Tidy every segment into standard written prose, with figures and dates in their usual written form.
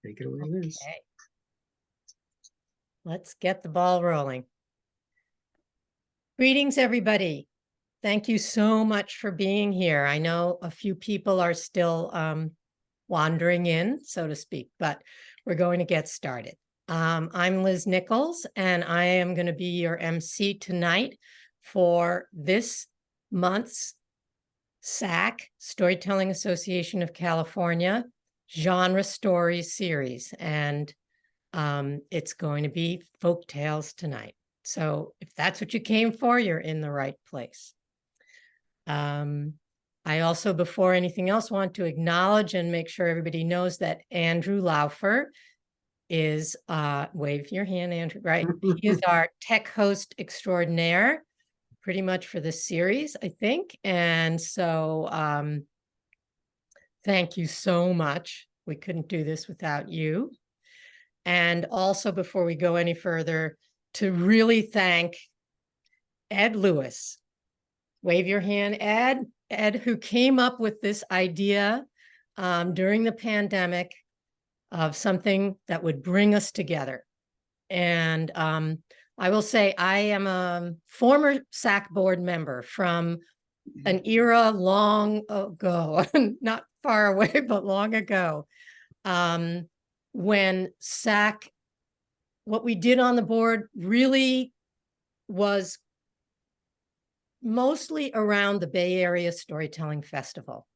Take it away, Liz. Okay. Let's get the ball rolling. Greetings, everybody. Thank you so much for being here. I know a few people are still wandering in, so to speak, but we're going to get started. I'm Liz Nichols, and I am going to be your MC tonight for this month's SAC, Storytelling Association of California, Genre Stories series. And it's going to be Folktales tonight. So if that's what you came for, you're in the right place. I also, before anything else, want to acknowledge and make sure everybody knows that Andrew Laufer is, wave your hand, Andrew, right? He is our tech host extraordinaire, pretty much for this series, I think. And so thank you so much. We couldn't do this without you. And also, before we go any further, to really thank Ed Lewis. Wave your hand, Ed. Ed, who came up with this idea during the pandemic of something that would bring us together. And I will say I am a former SAC board member from an era long ago, not far away, but long ago, when SAC, what we did on the board really was mostly around the Bay Area Storytelling Festival,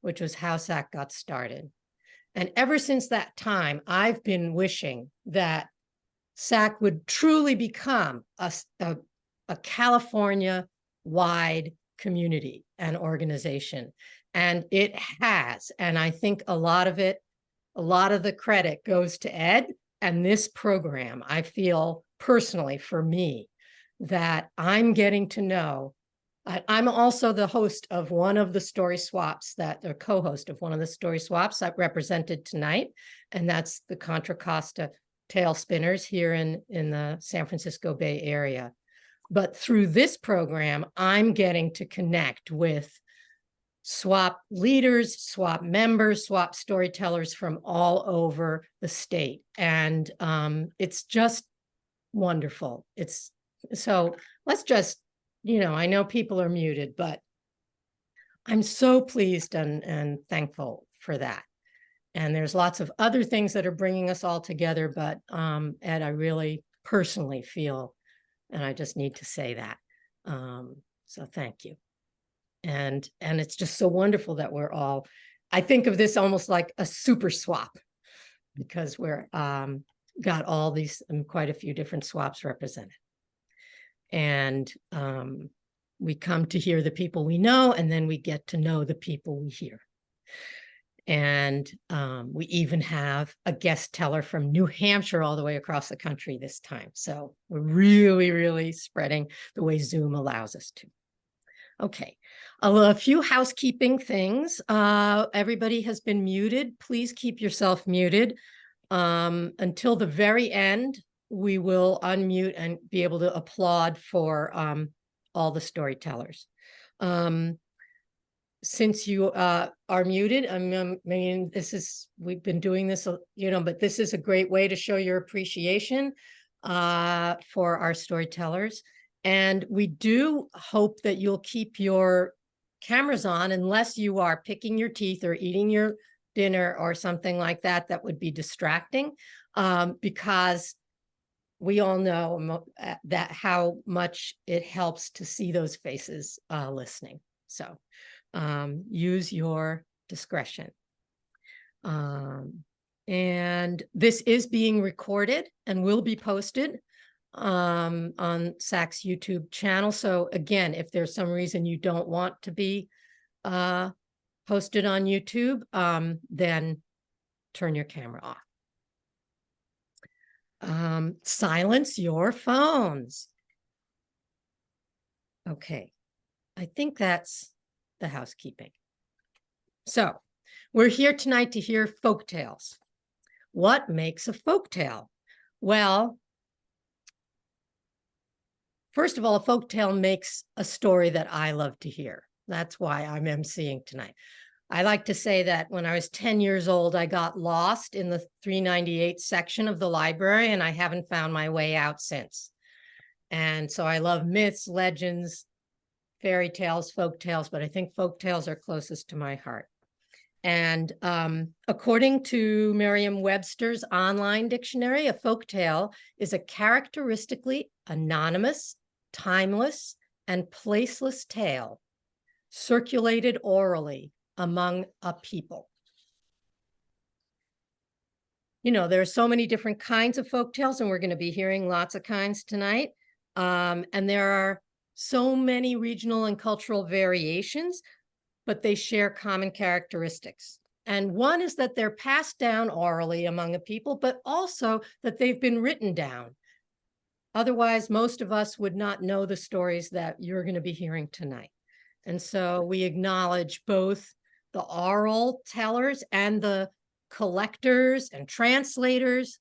which was how SAC got started. And ever since that time, I've been wishing that SAC would truly become a California-wide community and organization. And it has. And I think a lot of the credit goes to Ed and this program. I feel personally, for me, that I'm getting to know. I'm also the host of one of the story swaps the co-host of one of the story swaps that represented tonight. And that's the Contra Costa Tail Spinners here in the San Francisco Bay Area. But through this program, I'm getting to connect with swap leaders, swap members, swap storytellers from all over the state. And it's just wonderful. So let's just, I know people are muted, but I'm so pleased and thankful for that. And there's lots of other things that are bringing us all together, but Ed, I really personally feel, and I just need to say that. So thank you. And it's just so wonderful that we're all, I think of this almost like a super swap, because we're got all these quite a few different swaps represented. And we come to hear the people we know, and then we get to know the people we hear. And we even have a guest teller from New Hampshire all the way across the country this time. So we're really, really spreading the way Zoom allows us to. Okay, a few housekeeping things. Everybody has been muted. Please keep yourself muted. Until the very end, we will unmute and be able to applaud for all the storytellers. Since you are muted, I mean, we've been doing this, but this is a great way to show your appreciation for our storytellers. And we do hope that you'll keep your cameras on unless you are picking your teeth or eating your dinner or something like that. That would be distracting, because we all know that how much it helps to see those faces listening. So use your discretion. And this is being recorded and will be posted on SAC's YouTube channel. So again, if there's some reason you don't want to be posted on YouTube, then turn your camera off. Silence your phones. Okay, I think that's the housekeeping. So we're here tonight to hear folktales. What makes a folktale? Well, first of all, a folktale makes a story that I love to hear. That's why I'm emceeing tonight. I like to say that when I was 10 years old, I got lost in the 398 section of the library, and I haven't found my way out since. And so I love myths, legends, fairy tales, folk tales, but I think folk tales are closest to my heart. And according to Merriam-Webster's online dictionary, a folk tale is a characteristically anonymous, timeless, and placeless tale circulated orally among a people. You know, there are so many different kinds of folk tales, and we're going to be hearing lots of kinds tonight. And there are so many regional and cultural variations, but they share common characteristics. And one is that they're passed down orally among a people, but also that they've been written down. Otherwise, most of us would not know the stories that you're going to be hearing tonight. And so we acknowledge both the oral tellers and the collectors and translators,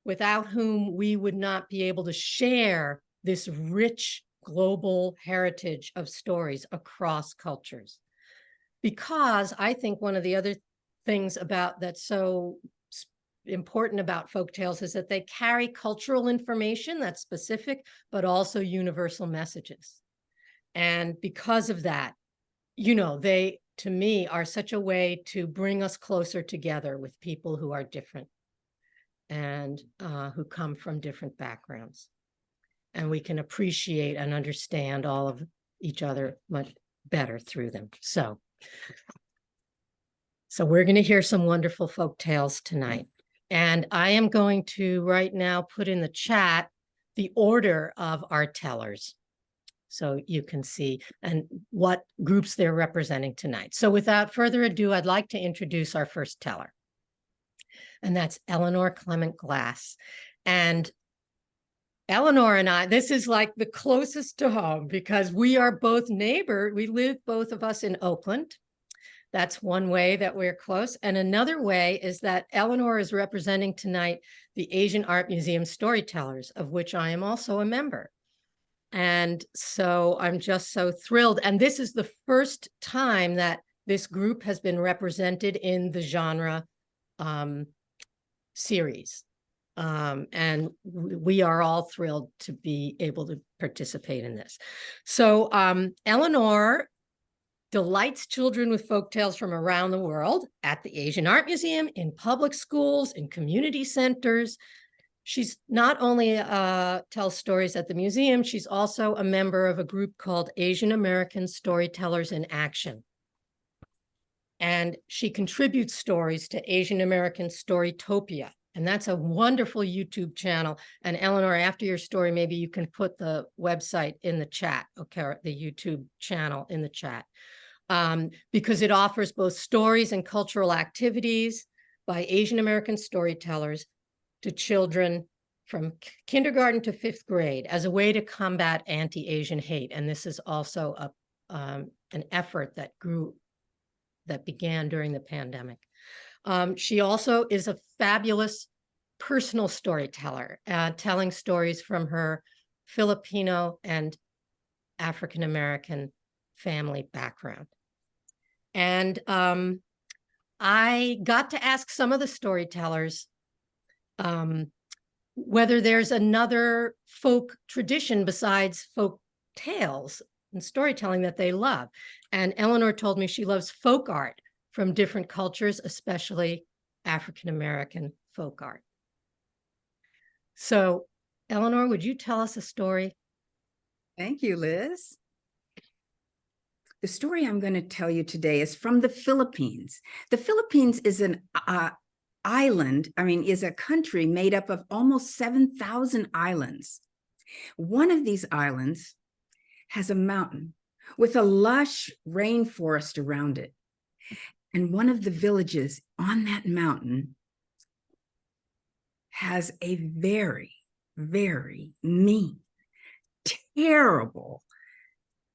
without whom we would not be able to share this rich global heritage of stories across cultures. Because I think one of the other things about that's so important about folktales is that they carry cultural information that's specific, but also universal messages. And because of that, you know, they, to me, are such a way to bring us closer together with people who are different and who come from different backgrounds. And we can appreciate and understand all of each other much better through them. So we're going to hear some wonderful folk tales tonight. And I am going to right now put in the chat the order of our tellers, so you can see and what groups they're representing tonight. So without further ado, I'd like to introduce our first teller. And that's Eleanor Clement Glass. And Eleanor and I, this is like the closest to home because we are both neighbors. We live, both of us, in Oakland. That's one way that we're close. And another way is that Eleanor is representing tonight the Asian Art Museum Storytellers, of which I am also a member. And so I'm just so thrilled. And this is the first time that this group has been represented in the genre series. And we are all thrilled to be able to participate in this. So Eleanor delights children with folktales from around the world at the Asian Art Museum, in public schools, in community centers. She's not only tells stories at the museum, she's also a member of a group called Asian American Storytellers in Action. And she contributes stories to Asian American Storytopia. And that's a wonderful YouTube channel. And Eleanor, after your story, maybe you can put the website in the chat, okay, the YouTube channel in the chat. Because it offers both stories and cultural activities by Asian American storytellers to children from kindergarten to 5th grade as a way to combat anti-Asian hate. And this is also an effort that began during the pandemic. She also is a fabulous personal storyteller, telling stories from her Filipino and African-American family background. And I got to ask some of the storytellers whether there's another folk tradition besides folk tales and storytelling that they love. And Eleanor told me she loves folk art from different cultures, especially African-American folk art. So, Eleanor, would you tell us a story? Thank you, Liz. The story I'm going to tell you today is from the Philippines. The Philippines is an island, is a country made up of almost 7,000 islands. One of these islands has a mountain with a lush rainforest around it. And one of the villages on that mountain has a very, very mean, terrible,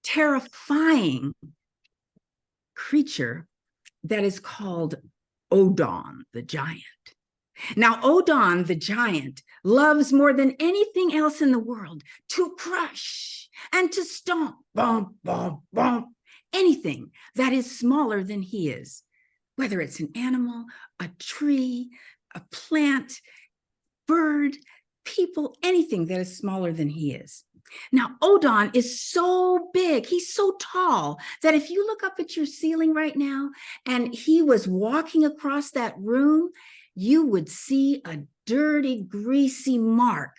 terrifying creature that is called Odon the giant. Now, Odon the giant loves more than anything else in the world to crush and to stomp, bump, bump, bump, anything that is smaller than he is, whether it's an animal, a tree, a plant, bird, people, anything that is smaller than he is. Now, Odon is so big, he's so tall that if you look up at your ceiling right now and he was walking across that room, you would see a dirty, greasy mark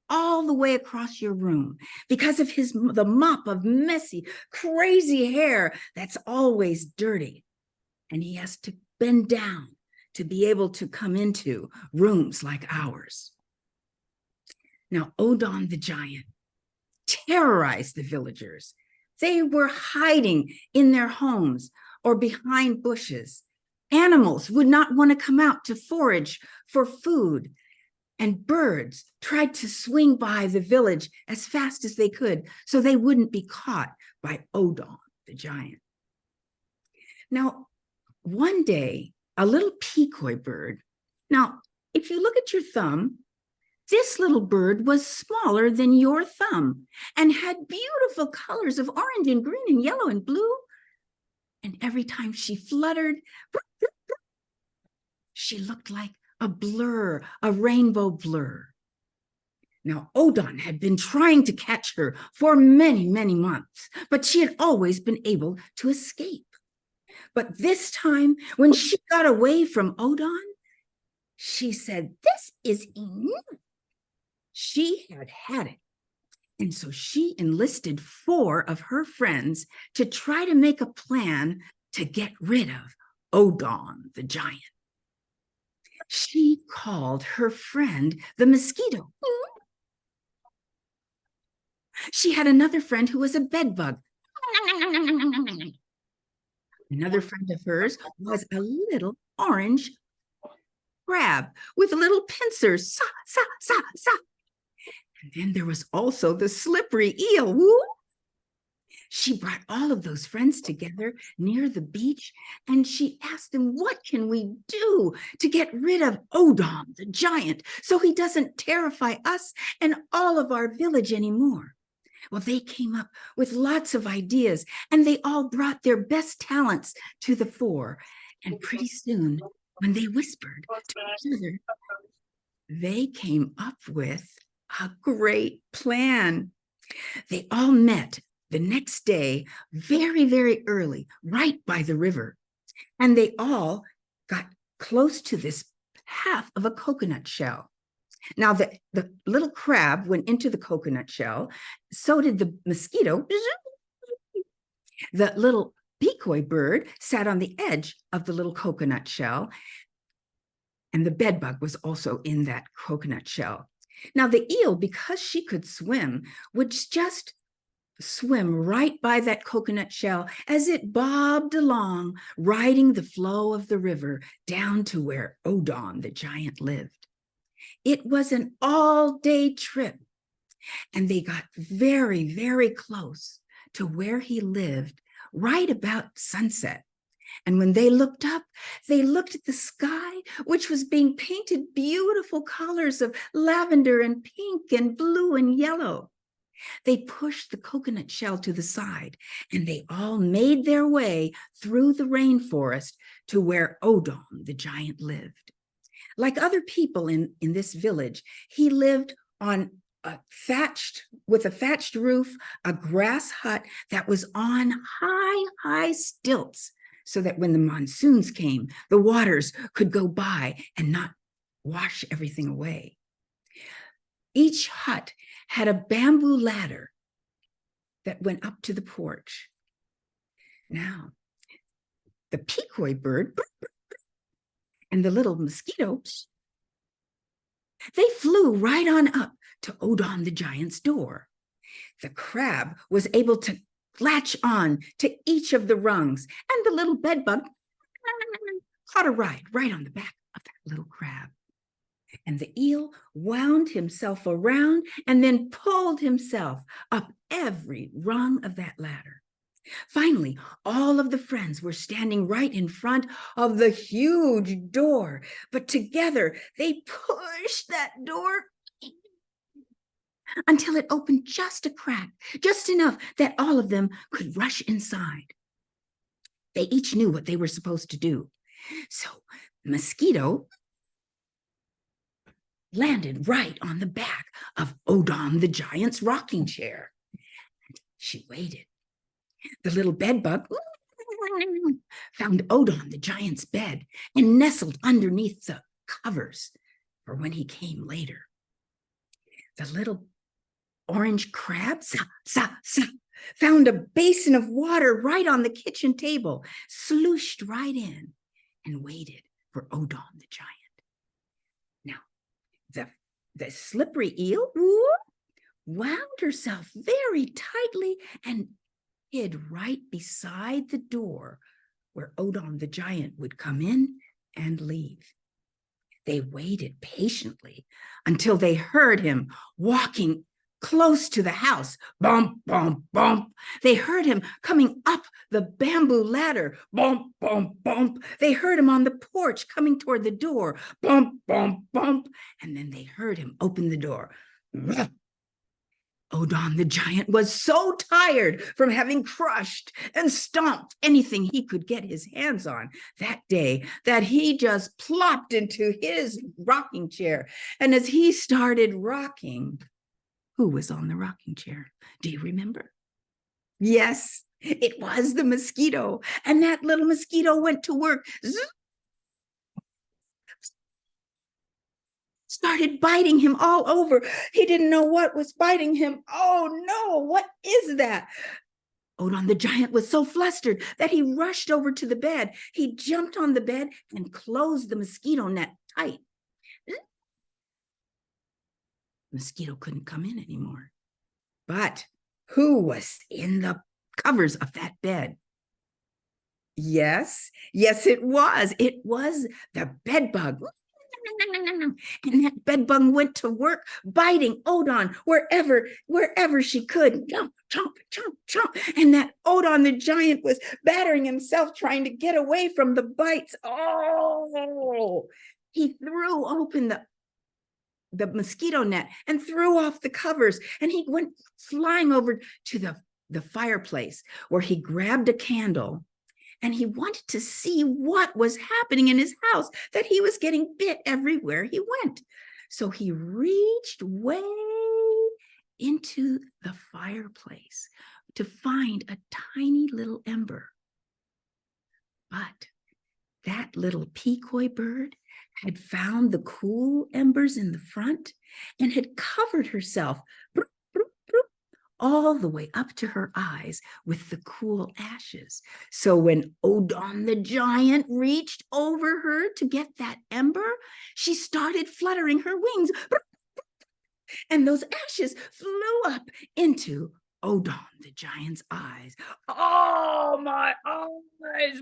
all the way across your room because of the mop of messy, crazy hair that's always dirty. And he has to bend down to be able to come into rooms like ours. Now, Odon the giant terrorized the villagers. They were hiding in their homes or behind bushes. Animals would not want to come out to forage for food, and birds tried to swing by the village as fast as they could so they wouldn't be caught by Odon the giant. Now, one day, a little peacock bird. Now, if you look at your thumb, this little bird was smaller than your thumb and had beautiful colors of orange and green and yellow and blue. And every time she fluttered, she looked like a blur, a rainbow blur. Now, Odon had been trying to catch her for many, many months, but she had always been able to escape. But this time, when she got away from Odon, she said, "This is enough." She had had it. And so she enlisted 4 of her friends to try to make a plan to get rid of Odon the giant. She called her friend the mosquito. She had another friend who was a bedbug. Another friend of hers was a little orange crab with little pincers. Sa, sa, sa, sa. And then there was also the slippery eel. Woo! She brought all of those friends together near the beach, and she asked them, "What can we do to get rid of Odon the giant so he doesn't terrify us and all of our village anymore?" Well, they came up with lots of ideas, and they all brought their best talents to the fore. And pretty soon, when they whispered to each other, they came up with a great plan. They all met the next day, very, very early, right by the river. And they all got close to this half of a coconut shell. Now, the little crab went into the coconut shell, so did the mosquito. The little decoy bird sat on the edge of the little coconut shell, and the bedbug was also in that coconut shell. Now, the eel, because she could swim, would just swim right by that coconut shell as it bobbed along, riding the flow of the river down to where Odon the giant lived. It was an all-day trip, and they got very, very close to where he lived right about sunset. And when they looked up, they looked at the sky, which was being painted beautiful colors of lavender and pink and blue and yellow. They pushed the coconut shell to the side, and they all made their way through the rainforest to where Odon the giant lived. Like other people in this village, he lived on with a thatched roof, a grass hut that was on high, high stilts, so that when the monsoons came, the waters could go by and not wash everything away. Each hut had a bamboo ladder that went up to the porch. Now, the peacock bird and the little mosquitoes, they flew right on up to Odon the giant's door. The crab was able to latch on to each of the rungs, and the little bedbug caught a ride right on the back of that little crab. And the eel wound himself around and then pulled himself up every rung of that ladder. Finally, all of the friends were standing right in front of the huge door, but together they pushed that door until it opened just a crack, just enough that all of them could rush inside. They each knew what they were supposed to do. So Mosquito landed right on the back of Odon the giant's rocking chair. She waited. The little bed bug found Odon the giant's bed and nestled underneath the covers for when he came later. The little orange crab found a basin of water right on the kitchen table, slooshed right in and waited for Odon the giant. Now, the slippery eel wound herself very tightly and hid right beside the door where Odon the giant would come in and leave. They waited patiently until they heard him walking close to the house. Bump, bump, bump. They heard him coming up the bamboo ladder. Bump, bump, bump. They heard him on the porch coming toward the door. Bump, bump, bump. And then they heard him open the door. Odon the giant was so tired from having crushed and stomped anything he could get his hands on that day that he just plopped into his rocking chair. And as he started rocking, who was on the rocking chair? Do you remember? Yes, it was the mosquito. And that little mosquito went to work. Started biting him all over. He didn't know what was biting him. Oh no, what is that? Odon the giant was so flustered that he rushed over to the bed. He jumped on the bed and closed the mosquito net tight. Mosquito couldn't come in anymore. But who was in the covers of that bed? Yes, it was. It was the bed bug. And that bed bug went to work biting Odon wherever she could. Chomp, chomp, chomp, chomp. And that Odon the giant was battering himself trying to get away from the bites. Oh, he threw open the mosquito net and threw off the covers, and he went flying over to the fireplace where he grabbed a candle. And he wanted to see what was happening in his house, that he was getting bit everywhere he went. So he reached way into the fireplace to find a tiny little ember. But that little decoy bird had found the cool embers in the front and had covered herself all the way up to her eyes with the cool ashes. So when Odon the giant reached over her to get that ember, she started fluttering her wings, and those ashes flew up into Odon the giant's eyes. Oh, my eyes,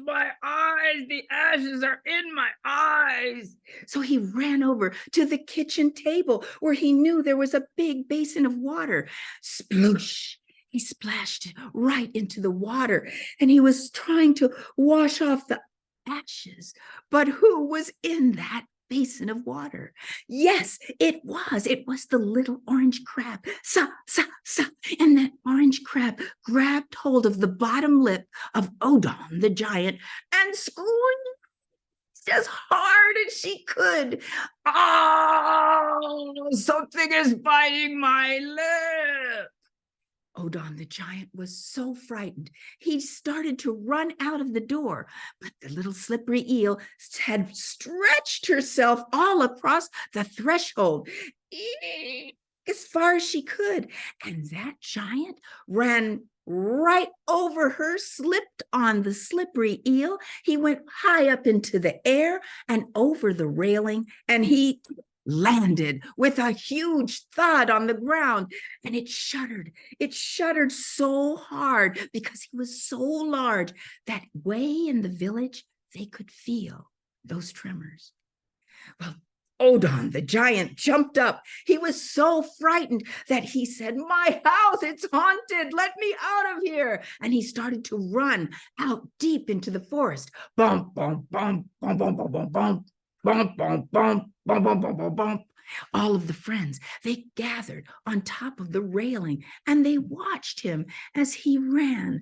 the ashes are in my eyes. So he ran over to the kitchen table where he knew there was a big basin of water. Sploosh! He splashed right into the water, and he was trying to wash off the ashes. But who was in that basin of water? Yes, it was the little orange crab. And that orange crab grabbed hold of the bottom lip of Odon the giant and squeezed as hard as she could. Oh, something is biting my lip. Odon the giant was so frightened, he started to run out of the door, but the little slippery eel had stretched herself all across the threshold as far as she could, and that giant ran right over her, slipped on the slippery eel. He went high up into the air and over the railing, and he landed with a huge thud on the ground, and it shuddered so hard because he was so large that way in the village they could feel those tremors. Well, Odon the giant jumped up. He was so frightened that he said, "My house, it's haunted. Let me out of here." And he started to run out deep into the forest. Bump, bump, bump, bump, bump, bump, bump, bump. Bump, bump, bump, bump, bump, bump, bump, bump. All of the friends, they gathered on top of the railing and they watched him as he ran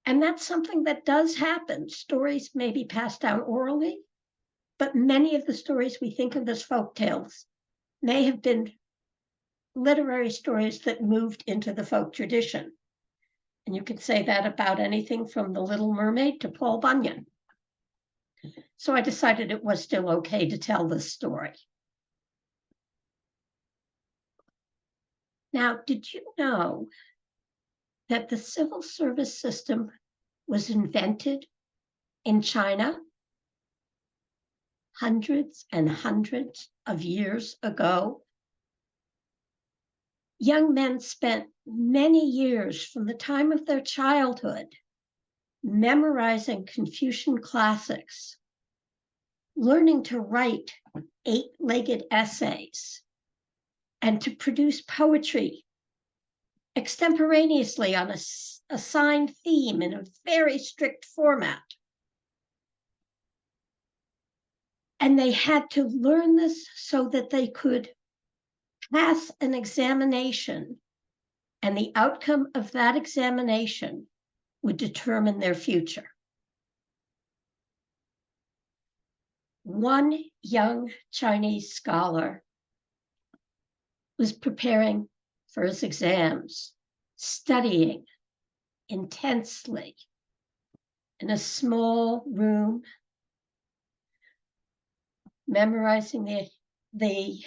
And that's something that does happen. Stories may be passed down orally, but many of the stories we think of as folk tales may have been literary stories that moved into the folk tradition. And you can say that about anything from The Little Mermaid to Paul Bunyan. So I decided it was still okay to tell this story. Now, did you know that the civil service system was invented in China hundreds and hundreds of years ago? Young men spent many years from the time of their childhood memorizing Confucian classics, learning to write eight-legged essays, and to produce poetry extemporaneously on a assigned theme in a very strict format. And they had to learn this so that they could pass an examination, and the outcome of that examination would determine their future. One young Chinese scholar was preparing for his exams, studying intensely in a small room, memorizing the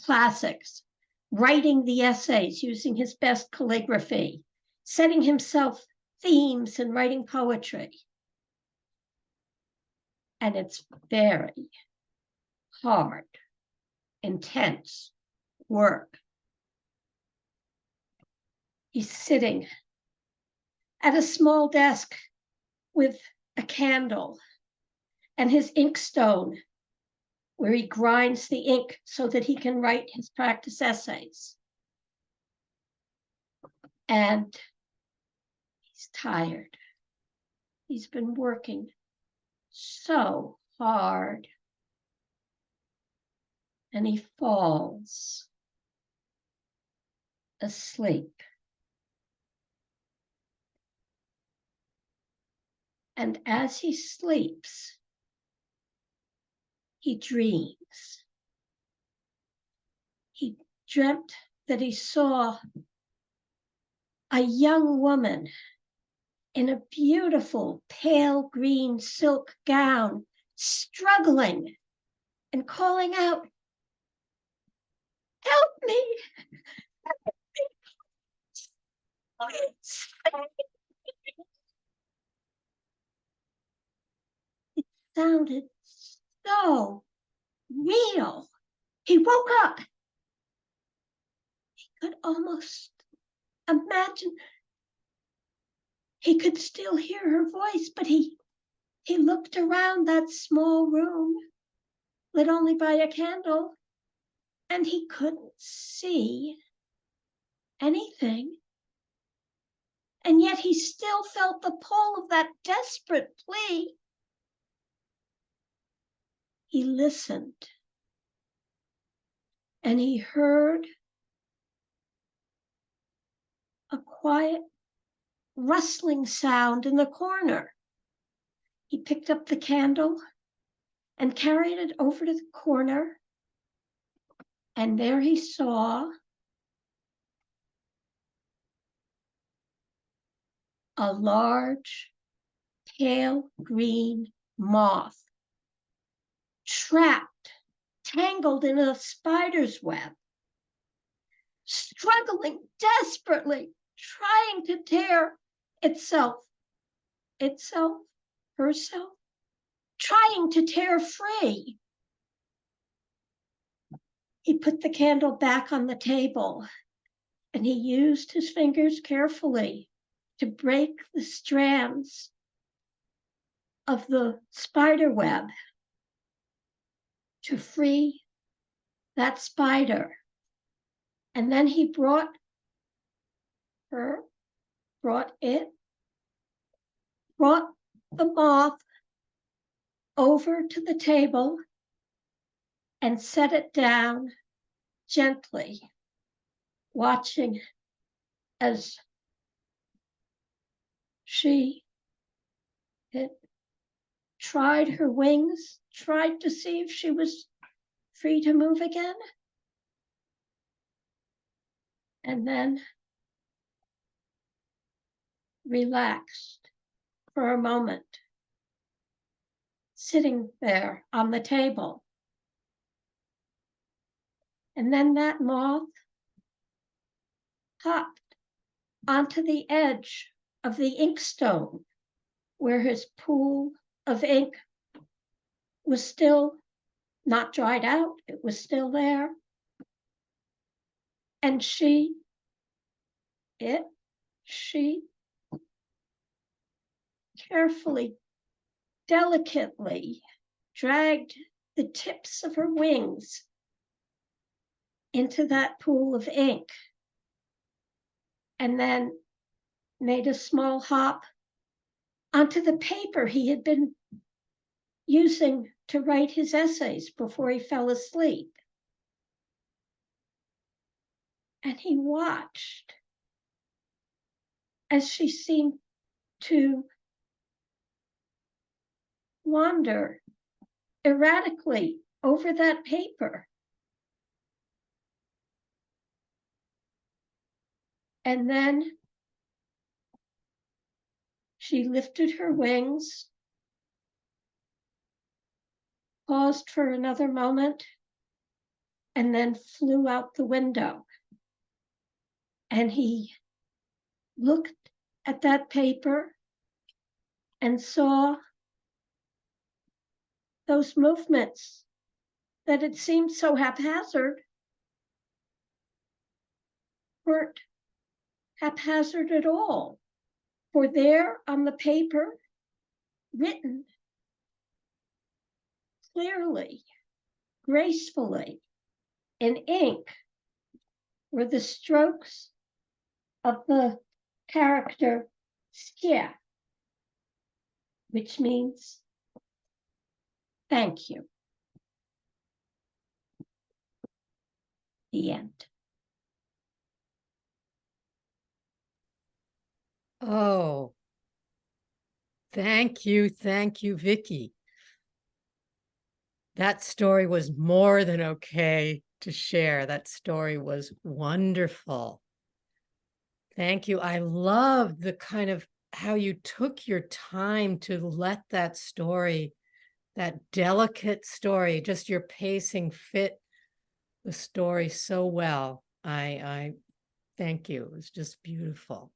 classics, writing the essays using his best calligraphy, setting himself themes and writing poetry. And it's very hard, intense work. He's sitting at a small desk with a candle and his inkstone, where he grinds the ink so that he can write his practice essays. And he's tired. He's been working so hard. And he falls asleep. And as he sleeps, he dreams. He dreamt that he saw a young woman in a beautiful pale green silk gown, struggling and calling out, "Help me! Help me! Please." It sounded so real. He woke up. He could almost imagine. He could still hear her voice, but he looked around that small room, lit only by a candle, and he couldn't see anything. And yet he still felt the pull of that desperate plea. He listened, and he heard a quiet rustling sound in the corner. He picked up the candle and carried it over to the corner, and there he saw a large, pale green moth trapped, tangled in a spider's web, struggling desperately, trying to tear herself, trying to tear free. He put the candle back on the table, and he used his fingers carefully to break the strands of the spider web to free that spider. And then he brought the moth over to the table and set it down gently, watching as she It tried her wings, tried to see if she was free to move again. And then relaxed for a moment, sitting there on the table. And then that moth hopped onto the edge of the inkstone where his pool of ink was still not dried out, it was still there. And she carefully, delicately dragged the tips of her wings into that pool of ink, and then made a small hop onto the paper he had been using to write his essays before he fell asleep. And he watched as she seemed to wander erratically over that paper. And then she lifted her wings, paused for another moment, and then flew out the window. And he looked at that paper and saw those movements that had seemed so haphazard weren't haphazard at all. For there on the paper, written clearly, gracefully, in ink, were the strokes of the character Sept, which means thank you. The end. Oh, thank you, Vicky. That story was more than okay to share. That story was wonderful. Thank you. I love the kind of how you took your time to let that story, that delicate story, just your pacing fit the story so well. I thank you. It was just beautiful.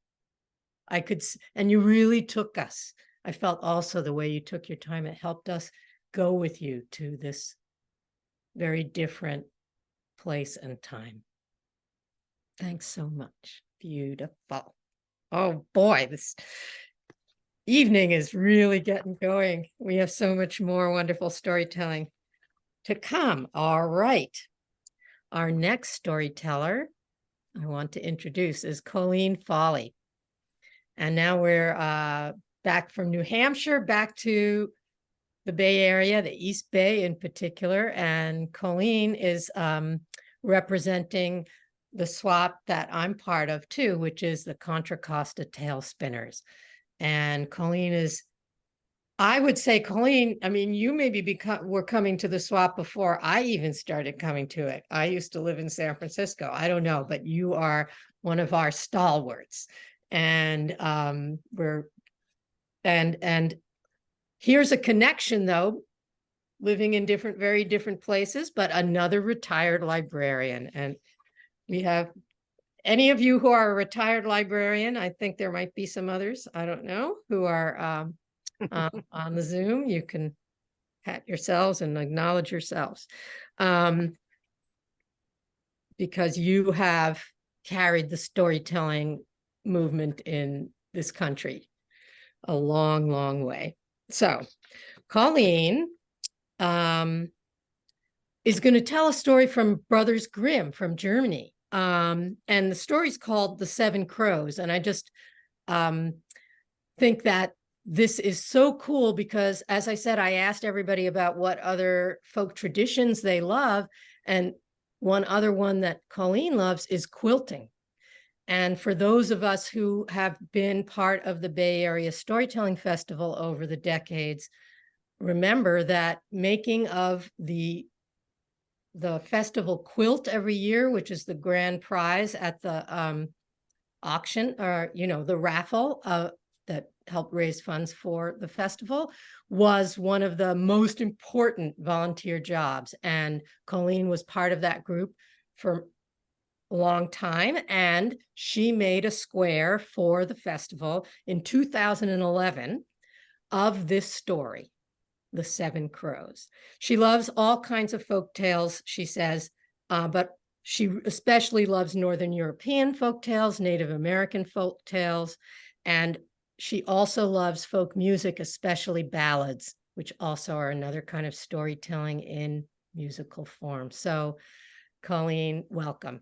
And you really took us. I felt also the way you took your time, it helped us go with you to this very different place and time. Thanks so much. Beautiful. Oh boy, this evening is really getting going. We have so much more wonderful storytelling to come. All right. Our next storyteller I want to introduce is Colleen Foley. And now we're back from New Hampshire, back to the Bay Area, the East Bay in particular. And Colleen is representing the SWAP that I'm part of too, which is the Contra Costa Tail Spinners. And Colleen is, I would say, Colleen, I mean, you maybe were coming to the SWAP before I even started coming to it. I used to live in San Francisco. I don't know, but you are one of our stalwarts. And and here's a connection though, living in very different places, but another retired librarian. And we have any of you who are a retired librarian, I think there might be some others, I don't know, who are on the Zoom. You can pat yourselves and acknowledge yourselves because you have carried the storytelling movement in this country a long, long way. So Colleen is going to tell a story from Brothers Grimm from Germany. And the story's called The Seven Crows. And I just think that this is so cool because, as I said, I asked everybody about what other folk traditions they love. And one other one that Colleen loves is quilting. And for those of us who have been part of the Bay Area Storytelling Festival over the decades, remember that making of the festival quilt every year, which is the grand prize at the auction, or the raffle that helped raise funds for the festival, was one of the most important volunteer jobs. And Colleen was part of that group for a long time, and she made a square for the festival in 2011 of this story, The Seven Crows. She loves all kinds of folk tales, she says, but she especially loves Northern European folk tales, Native American folk tales, and she also loves folk music, especially ballads, which also are another kind of storytelling in musical form. So, Colleen, welcome.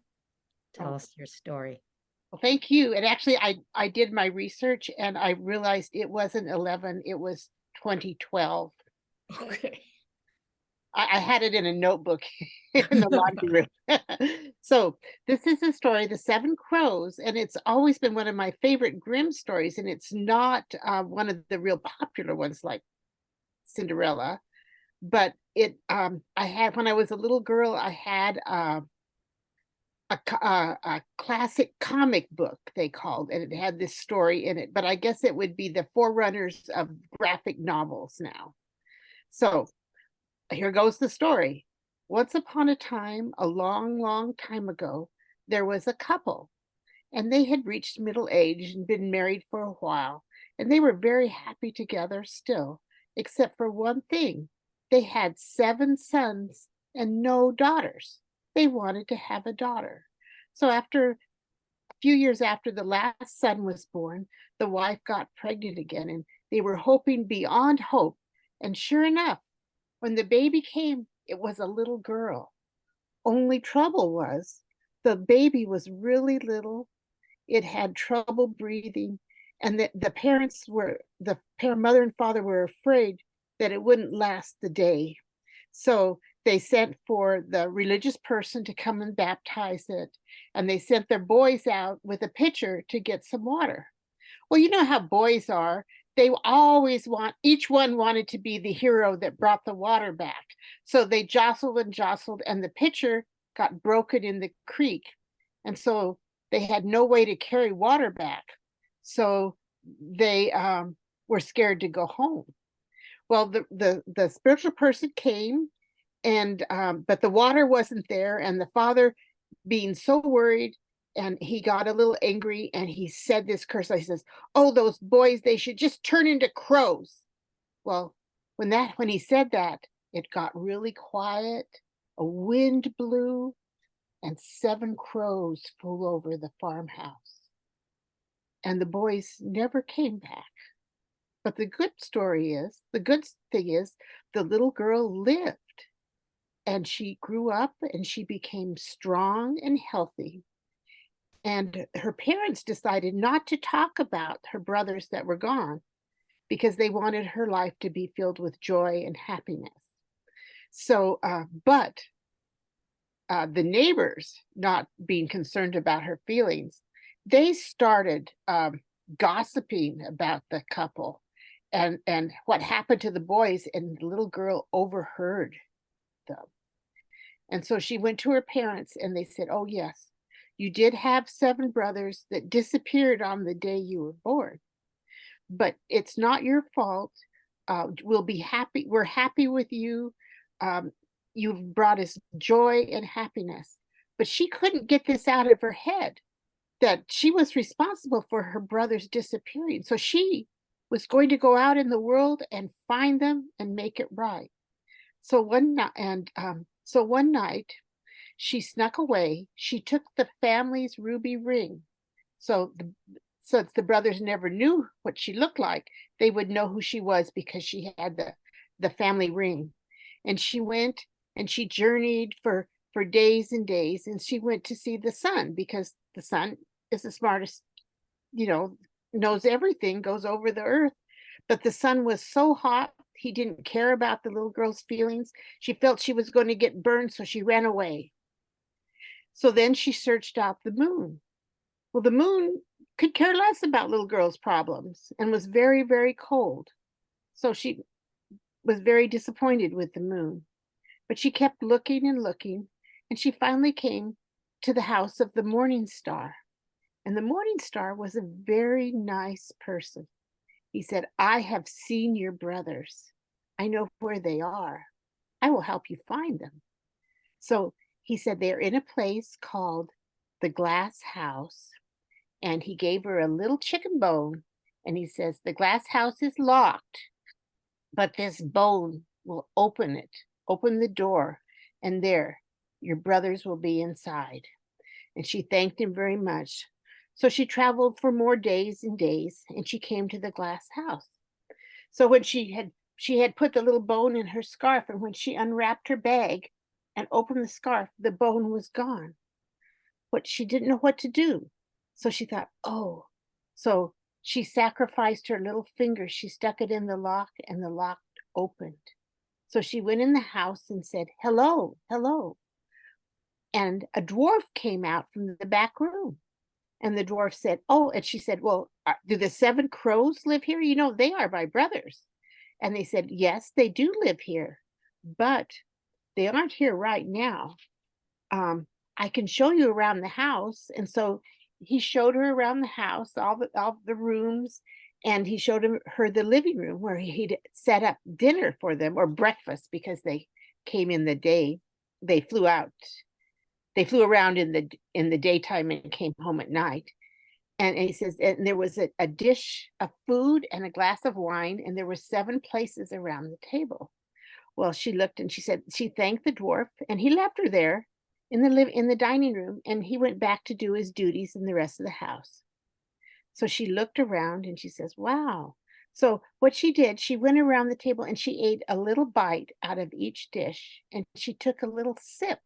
Tell us your story. Well, thank you. And actually, I did my research and I realized it wasn't 11, it was 2012. Okay. I had it in a notebook in the laundry room. So this is a story, The Seven Crows, and it's always been one of my favorite Grimm stories. And it's not one of the real popular ones like Cinderella, but I had, when I was a little girl, I had a classic comic book, they called, and it had this story in it, but I guess it would be the forerunners of graphic novels now. So here goes the story. Once upon a time, a long, long time ago, there was a couple, and they had reached middle age and been married for a while, and they were very happy together still, except for one thing. They had 7 sons and no daughters. They wanted to have a daughter. So after a few years after the last son was born, the wife got pregnant again, and they were hoping beyond hope. And sure enough, when the baby came, it was a little girl. Only trouble was the baby was really little. It had trouble breathing, and the parents were, mother and father were afraid that it wouldn't last the day. So they sent for the religious person to come and baptize it, and they sent their boys out with a pitcher to get some water. Well, you know how boys are. They always each one wanted to be the hero that brought the water back. So they jostled and jostled, and the pitcher got broken in the creek. And so they had no way to carry water back. So they were scared to go home. Well, the spiritual person came, and but the water wasn't there, and the father, being so worried, and he got a little angry, and he said this curse. He says, "Oh, those boys, they should just turn into crows." Well, when he said that, it got really quiet. A wind blew, and 7 crows flew over the farmhouse, and the boys never came back. But the good thing is, the little girl lived, and she grew up, and she became strong and healthy. And her parents decided not to talk about her brothers that were gone, because they wanted her life to be filled with joy and happiness. So, but the neighbors, not being concerned about her feelings, they started gossiping about the couple and what happened to the boys, and the little girl overheard them. And so she went to her parents, and they said, "Oh yes, you did have 7 brothers that disappeared on the day you were born, but it's not your fault. We'll be happy. We're happy with you. You've brought us joy and happiness." But she couldn't get this out of her head, that she was responsible for her brothers disappearing. So she was going to go out in the world and find them and make it right. So one night, she snuck away. She took the family's ruby ring. So since the brothers never knew what she looked like, they would know who she was because she had the family ring. And she went and she journeyed for days and days, and she went to see the sun, because the sun is the smartest, knows everything, goes over the earth. But the sun was so hot, he didn't care about the little girl's feelings. She felt she was going to get burned, so she ran away. So then she searched out the moon, Well, the moon could care less about little girl's problems and was very, very cold. So she was very disappointed with the moon. But she kept looking and looking, and she finally came to the house of the morning star. And the morning star was a very nice person. He said, I have seen your brothers. I know where they are. I will help you find them. So he said they're in a place called the glass house. And he gave her a little chicken bone. And he says, the glass house is locked, but this bone will open it, open the door. And there, your brothers will be inside. And she thanked him very much. So she traveled for more days and days, and she came to the glass house. So when she had put the little bone in her scarf, and when she unwrapped her bag and opened the scarf, the bone was gone. But she didn't know what to do. So she thought, oh, so she sacrificed her little finger. She stuck it in the lock, and the lock opened. So she went in the house and said, hello, hello. And a dwarf came out from the back room. And the dwarf said, oh, and she said, well, do the 7 crows live here? You know, they are my brothers. And they said, yes, they do live here, but they aren't here right now. I can show you around the house. And so he showed her around the house, all the rooms, and he showed her the living room where he'd set up dinner for them, or breakfast, because they came in the day. They flew out. They flew around in the daytime and came home at night. And he says, and there was a dish of food and a glass of wine, and there were 7 places around the table. Well, she looked and she said, she thanked the dwarf, and he left her there in the dining room, and he went back to do his duties in the rest of the house. So she looked around and she says, wow. So what she did, she went around the table and she ate a little bite out of each dish, and she took a little sip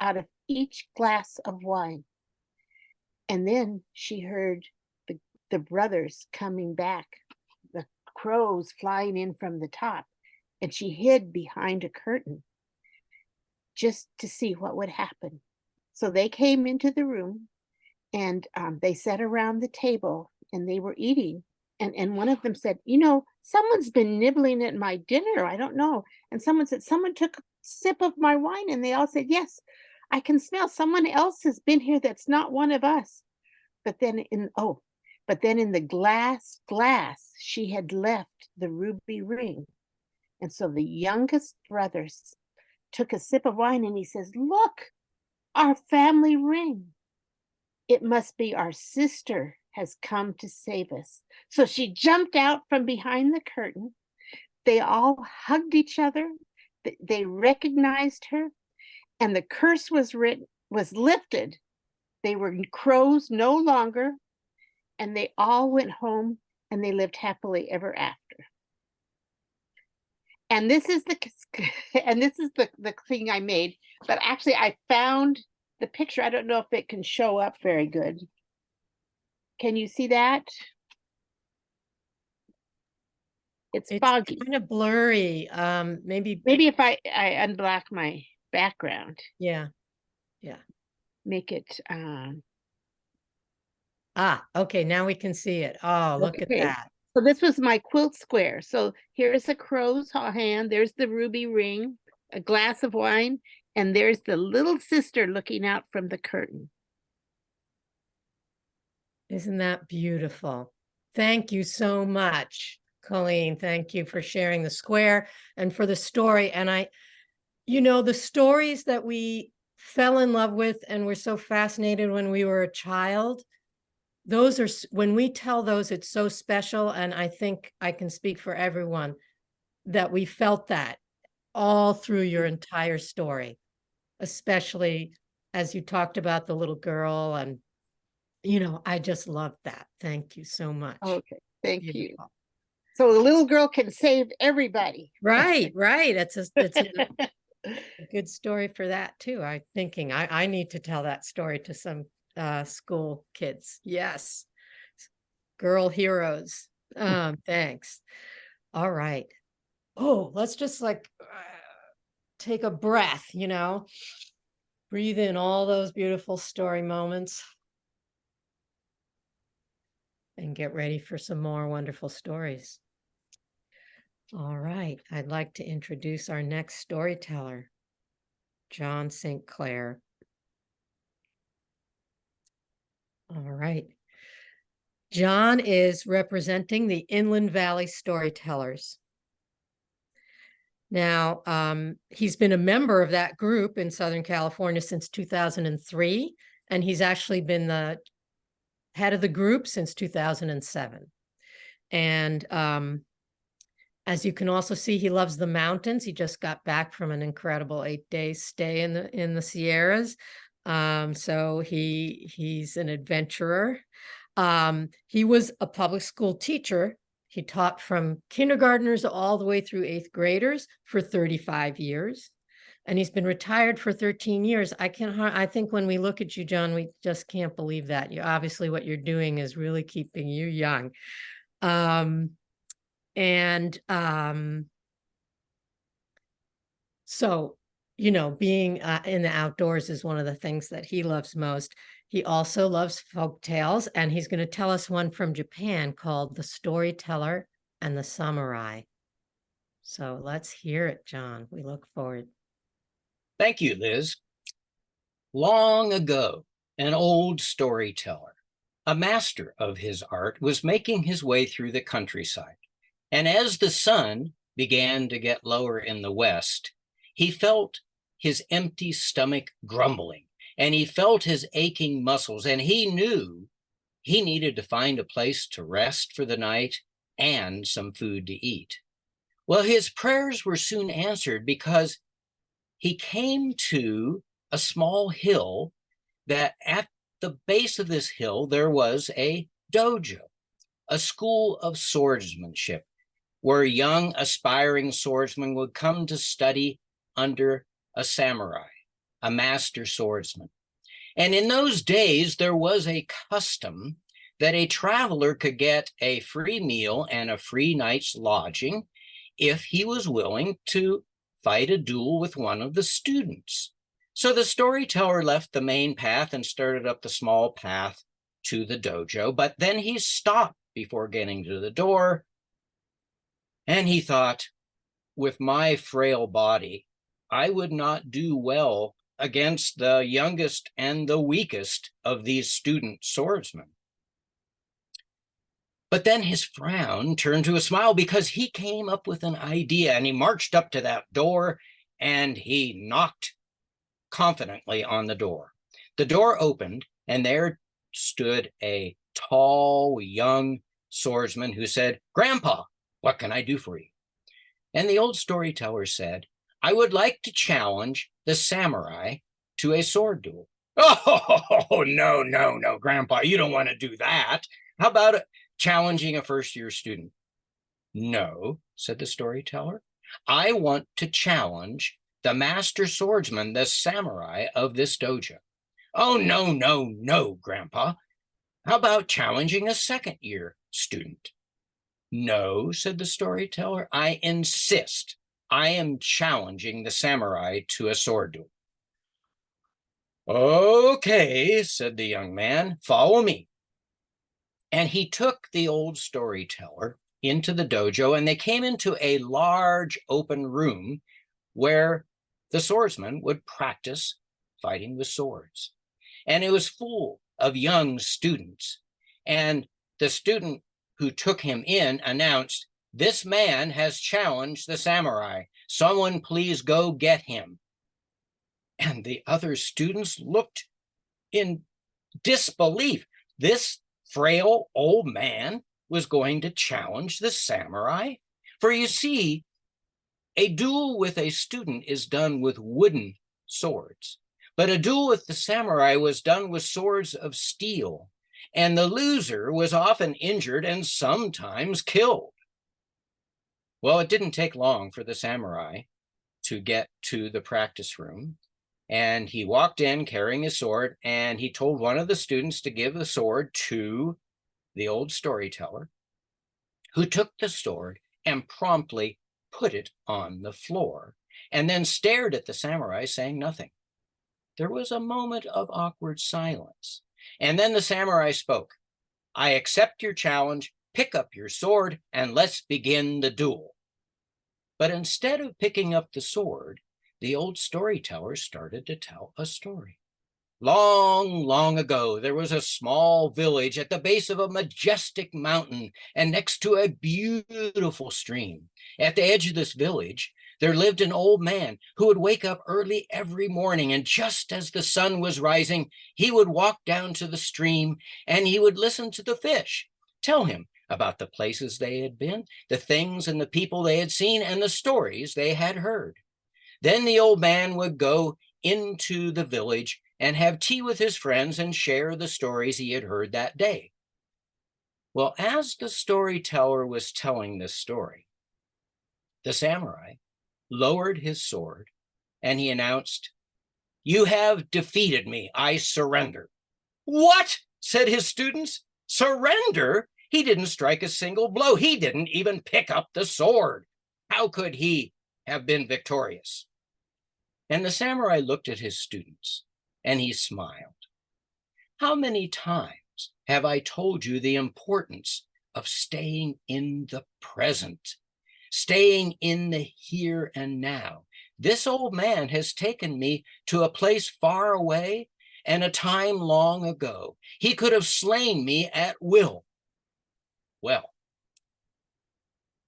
out of each glass of wine. And then she heard the brothers coming back, the crows flying in from the top, and she hid behind a curtain just to see what would happen. So they came into the room, and they sat around the table and they were eating. And one of them said, you know, someone's been nibbling at my dinner. I don't know. And someone said, someone took a sip of my wine. And they all said, yes, I can smell someone else has been here that's not one of us. But then in the glass, she had left the ruby ring. And so the youngest brother took a sip of wine and he says, look, our family ring. It must be our sister has come to save us. So she jumped out from behind the curtain. They all hugged each other. They recognized her, and the curse was lifted. They were crows no longer, and they all went home and they lived happily ever after. And this is the thing I made, but actually I found the picture. I don't know if it can show up very good. Can you see that? It's foggy. kind of blurry. Maybe if I unblock my background, yeah. make it Okay, now we can see it. Oh, look at okay. that. So this was my quilt square. So here's a crow's hand, there's the ruby ring, a glass of wine, and there's the little sister looking out from the curtain. Isn't that beautiful? Thank you so much, Colleen. Thank you for sharing the square and for the story. And the stories that we fell in love with and were so fascinated when we were a child, those are, when we tell those, it's so special. And I think I can speak for everyone that we felt that all through your entire story, especially as you talked about the little girl. And, I just love that. Thank you so much. Okay, thank you. Beautiful. So the little girl can save everybody. Right. It's a good story for that too. I'm thinking I need to tell that story to some school kids. Yes. Girl heroes. Thanks. All right. Oh, let's just take a breath, breathe in all those beautiful story moments. and get ready for some more wonderful stories. All right, I'd like to introduce our next storyteller, John St. Clair. All right. John is representing the Inland Valley Storytellers. Now, he's been a member of that group in Southern California since 2003, and he's actually been the head of the group since 2007. And as you can also see, he loves the mountains. He just got back from an incredible 8-day stay in the Sierras. So he's an adventurer. He was a public school teacher. He taught from kindergartners all the way through 8th graders for 35 years. And he's been retired for 13 years. I think when we look at you, John, we just can't believe that. You obviously what you're doing is really keeping you young. So, you know, being in the outdoors is one of the things that he loves most. He also loves folk tales, and he's going to tell us one from Japan called The Storyteller and the Samurai. So let's hear it, John. We look forward. Thank you, Liz. Long ago, an old storyteller, a master of his art, was making his way through the countryside. And as the sun began to get lower in the west, he felt his empty stomach grumbling, and he felt his aching muscles, and he knew he needed to find a place to rest for the night and some food to eat. Well, his prayers were soon answered, because he came to a small hill that at the base of this hill, there was a dojo, a school of swordsmanship, where young aspiring swordsmen would come to study under a samurai, a master swordsman. And in those days, there was a custom that a traveler could get a free meal and a free night's lodging if he was willing to fight a duel with one of the students. So the storyteller left the main path and started up the small path to the dojo, but then he stopped before getting to the door, and he thought, with my frail body, I would not do well against the youngest and the weakest of these student swordsmen. But then his frown turned to a smile, because he came up with an idea, and he marched up to that door and he knocked confidently on the door. The door opened, and there stood a tall, young swordsman who said, "Grandpa, what can I do for you?" And the old storyteller said, "I would like to challenge the samurai to a sword duel." "Oh, no, Grandpa, you don't want to do that. How about challenging a first-year student?" "No," said the storyteller. "I want to challenge the master swordsman, the samurai of this dojo." "Oh, no, Grandpa. How about challenging a second-year student?" "No," said the storyteller. "I insist. I am challenging the samurai to a sword duel." "Okay," said the young man, "follow me." And he took the old storyteller into the dojo, and they came into a large open room where the swordsman would practice fighting with swords. And it was full of young students. And the student who took him in announced, "This man has challenged the samurai. Someone please go get him." And the other students looked in disbelief. This frail old man was going to challenge the samurai? For you see, a duel with a student is done with wooden swords, but a duel with the samurai was done with swords of steel, and the loser was often injured and sometimes killed. Well, it didn't take long for the samurai to get to the practice room, and he walked in carrying his sword, and he told one of the students to give the sword to the old storyteller, who took the sword and promptly put it on the floor, and then stared at the samurai, saying nothing. There was a moment of awkward silence, and then the samurai spoke. I accept your challenge. Pick up your sword and let's begin the duel. But instead of picking up the sword, the old storyteller started to tell a story. Long, long ago, there was a small village at the base of a majestic mountain and next to a beautiful stream. At the edge of this village, there lived an old man who would wake up early every morning, and just as the sun was rising, he would walk down to the stream and he would listen to the fish tell him about the places they had been, the things and the people they had seen, and the stories they had heard. Then the old man would go into the village and have tea with his friends and share the stories he had heard that day. Well, as the storyteller was telling this story, the samurai lowered his sword and he announced, "You have defeated me. I surrender." "What?" said his students. "Surrender? He didn't strike a single blow. He didn't even pick up the sword. How could he have been victorious?" And the samurai looked at his students and he smiled. "How many times have I told you the importance of staying in the present, staying in the here and now? This old man has taken me to a place far away and a time long ago. He could have slain me at will." Well,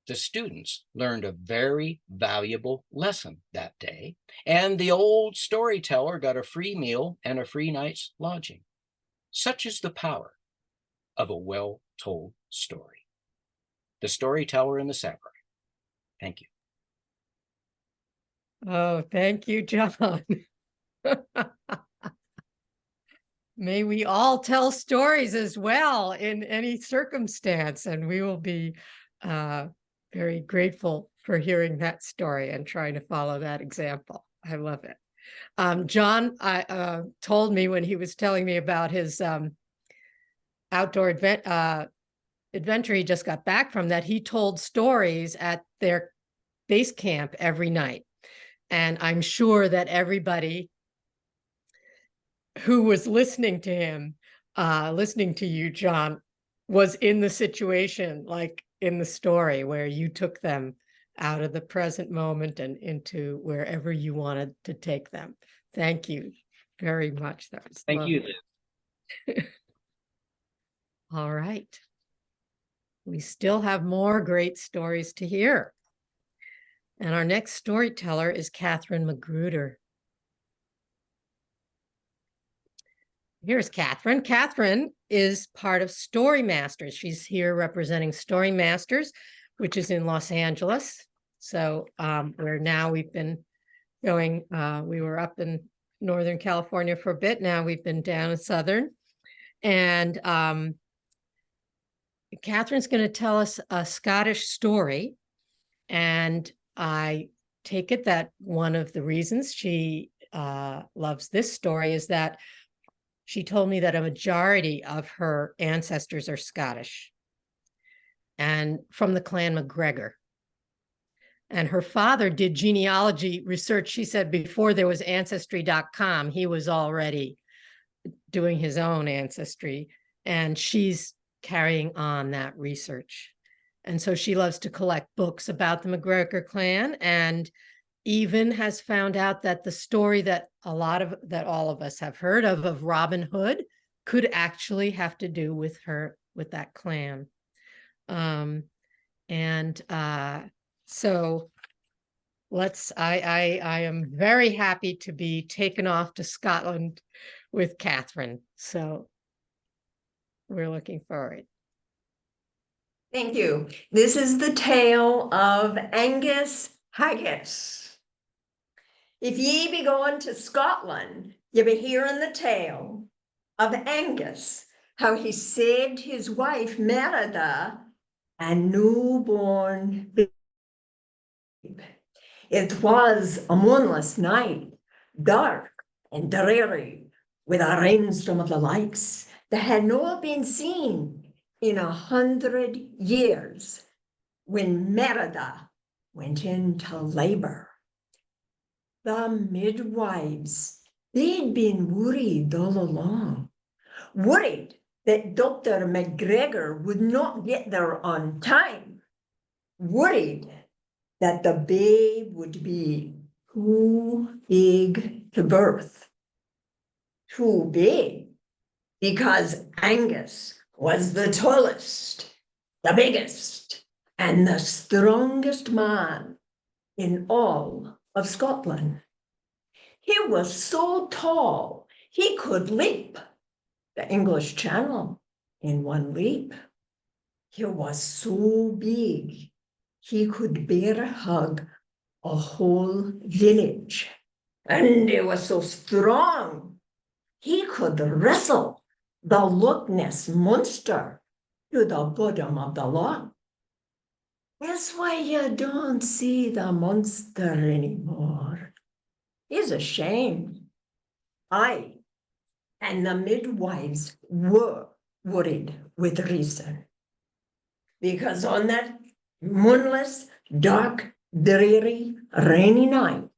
the students learned a very valuable lesson that day, and the old storyteller got a free meal and a free night's lodging. Such is the power of a well-told story. The Storyteller and the Samurai. Thank you. Oh, thank you, John. May we all tell stories as well in any circumstance, and we will be very grateful for hearing that story and trying to follow that example. I love it. John told me when he was telling me about his outdoor adventure he just got back from, that he told stories at their base camp every night. And I'm sure that everybody who was listening to him, listening to you, John, was in the situation, like in the story, where you took them out of the present moment and into wherever you wanted to take them. Thank you very much. That was Thank you, lovely. Liz. All right. We still have more great stories to hear. And our next storyteller is Catherine Magruder. Here's Catherine. Catherine is part of Story Masters. She's here representing Story Masters, which is in Los Angeles. So we've been going, we were up in Northern California for a bit. Now we've been down in Southern. And Catherine's going to tell us a Scottish story. And I take it that one of the reasons she loves this story is that she told me that a majority of her ancestors are Scottish and from the clan MacGregor. And her father did genealogy research. She said before there was Ancestry.com, he was already doing his own ancestry, and she's carrying on that research. And so she loves to collect books about the MacGregor clan, and even has found out that the story that all of us have heard of Robin Hood could actually have to do with that clan. So I am very happy to be taken off to Scotland with Catherine. So we're looking forward. Thank you. This is the tale of Angus Haggis. If ye be going to Scotland, ye be hearing the tale of Angus, how he saved his wife Merida and newborn babe. It was a moonless night, dark and dreary, with a rainstorm of the likes that had not been seen in 100 years, when Merida went into labor. The midwives, they'd been worried all along, worried that Dr. McGregor would not get there on time, worried that the babe would be too big to birth. Too big, because Angus was the tallest, the biggest, and the strongest man in all of Scotland. He was so tall, he could leap the English Channel in one leap. He was so big, he could bear hug a whole village. And he was so strong, he could wrestle the Loch Ness monster to the bottom of the loch. That's why you don't see the monster anymore. He's ashamed. I and the midwives were worried with reason. Because on that moonless, dark, dreary, rainy night,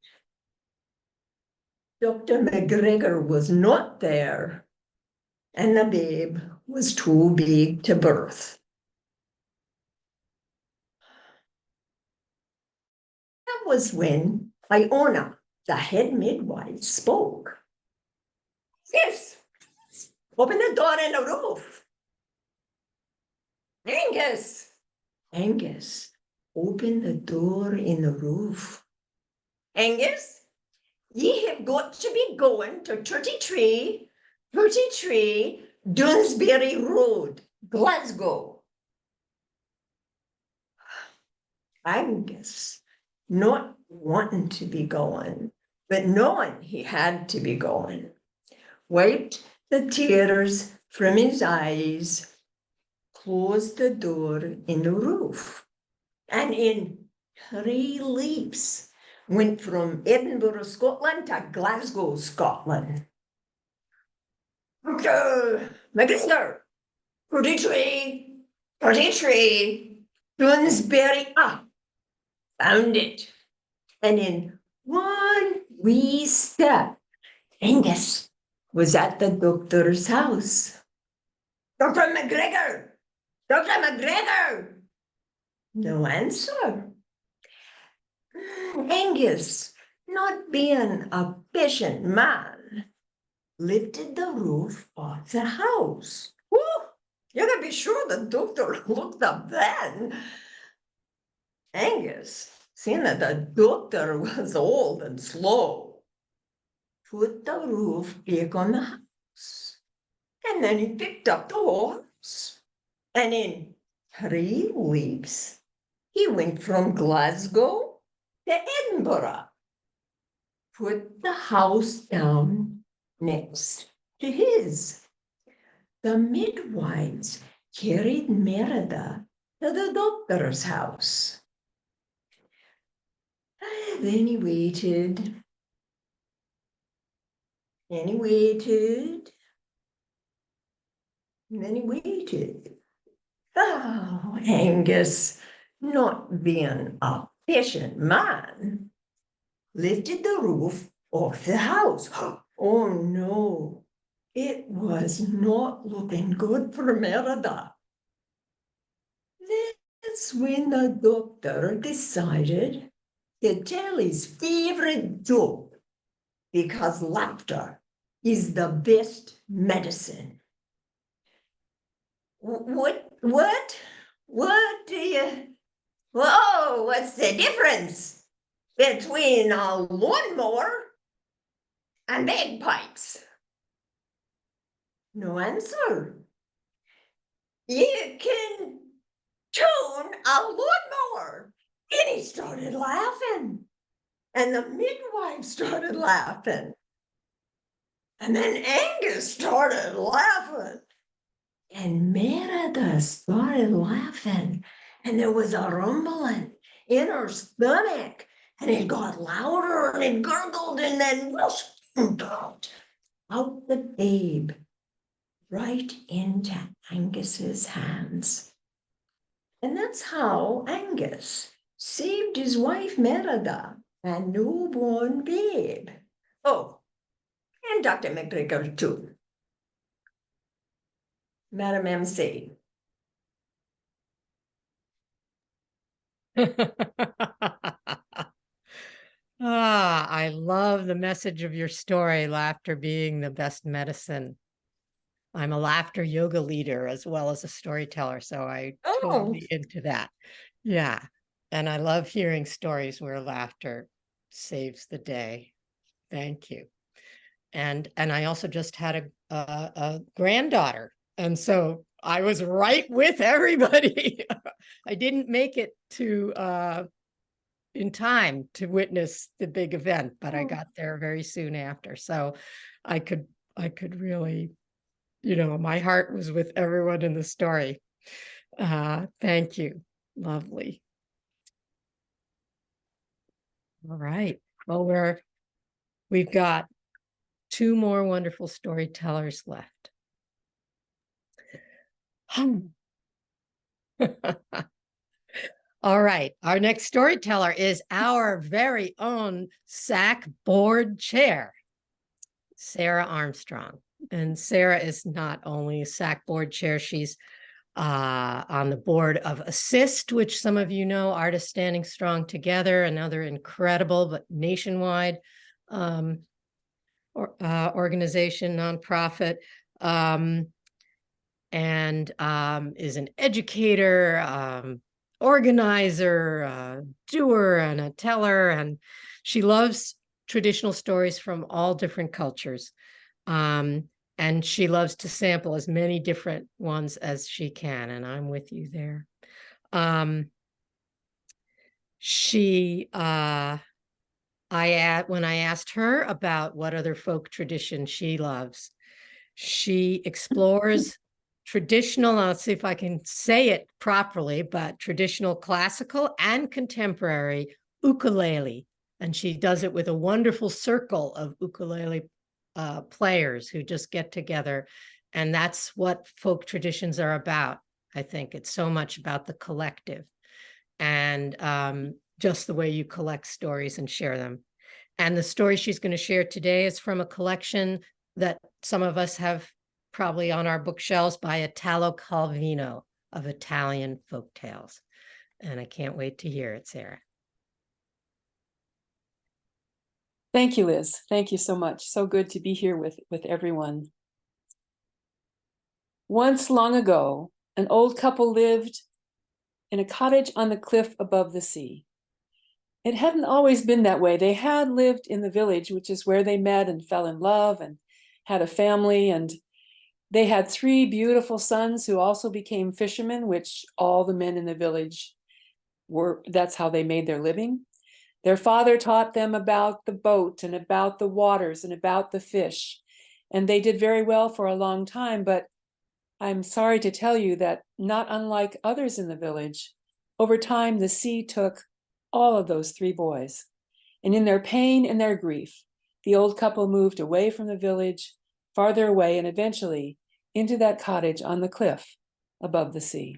Dr. McGregor was not there, and the babe was too big to birth. That was when Iona, the head midwife, spoke. Yes, open the door in the roof. Angus! Angus, open the door in the roof. Angus, ye have got to be going to 33 Dunsbury Road, Glasgow. Angus, not wanting to be going, but knowing he had to be going, wiped the tears from his eyes, closed the door in the roof, and in 3 leaps went from Edinburgh, Scotland to Glasgow, Scotland. Dr. McGregor, 33, Dunsbury, found it. And in one wee step, Angus was at the doctor's house. Dr. McGregor! Dr. McGregor! No answer. Angus, not being a patient man, lifted the roof off the house. Woo! You can be sure the doctor looked up then. Angus, seeing that the doctor was old and slow, put the roof back on the house. And then he picked up the horse. And in 3 weeks, he went from Glasgow to Edinburgh. Put the house down next to his. The midwives carried Merida to the doctor's house. Then he waited. And he waited. And then he waited. Oh, Angus, not being a patient man, lifted the roof off the house. Oh no, it was not looking good for Merida. That's when the doctor decided to tell his favorite joke, because laughter is the best medicine. What do you, whoa, what's the difference between a lawnmower and bagpipes? No answer. You can tune a lawnmower. And he started laughing. And the midwife started laughing. And then Angus started laughing. And Merida started laughing. And there was a rumbling in her stomach. And it got louder and it gurgled and then whoosh, out the babe, right into Angus's hands. And that's how Angus saved his wife Merida and newborn babe. Oh, and Dr. McGregor too. Madam MC. I love the message of your story, laughter being the best medicine. I'm a laughter yoga leader as well as a storyteller, so I totally into that. Yeah. And I love hearing stories where laughter saves the day. Thank you. And I also just had a granddaughter. And so I was right with everybody. I didn't make it to in time to witness the big event, but I got there very soon after. So I could really, my heart was with everyone in the story. Thank you. Lovely. All right. Well, we've got 2 more wonderful storytellers left. All right. Our next storyteller is our very own SAC board chair, Sarah Armstrong. And Sarah is not only a SAC board chair, she's on the board of Assist, which some of you know, Artists Standing Strong Together, another incredible but nationwide organization, nonprofit, and is an educator, organizer, doer, and a teller. And she loves traditional stories from all different cultures. And she loves to sample as many different ones as she can. And I'm with you there. When I asked her about what other folk tradition she loves, she explores traditional, let's see if I can say it properly, but traditional classical and contemporary ukulele. And she does it with a wonderful circle of ukulele players who just get together. And that's what folk traditions are about. I think it's so much about the collective and just the way you collect stories and share them. And the story she's going to share today is from a collection that some of us have probably on our bookshelves by Italo Calvino of Italian Folktales. And I can't wait to hear it, Sarah. Thank you, Liz. Thank you so much. So good to be here with everyone. Once long ago, an old couple lived in a cottage on the cliff above the sea. It hadn't always been that way. They had lived in the village, which is where they met and fell in love and had a family. And they had 3 beautiful sons who also became fishermen, which all the men in the village that's how they made their living. Their father taught them about the boat and about the waters and about the fish. And they did very well for a long time, but I'm sorry to tell you that not unlike others in the village, over time the sea took all of those 3 boys. And in their pain and their grief, the old couple moved away from the village, farther away, and eventually into that cottage on the cliff above the sea.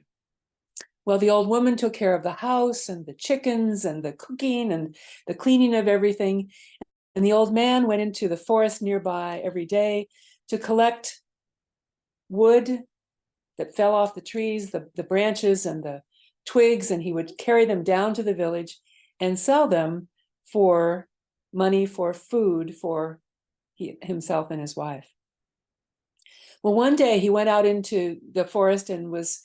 Well, the old woman took care of the house and the chickens and the cooking and the cleaning of everything. And the old man went into the forest nearby every day to collect wood that fell off the trees, the branches and the twigs, and he would carry them down to the village and sell them for money, for food for himself and his wife. Well, one day he went out into the forest and was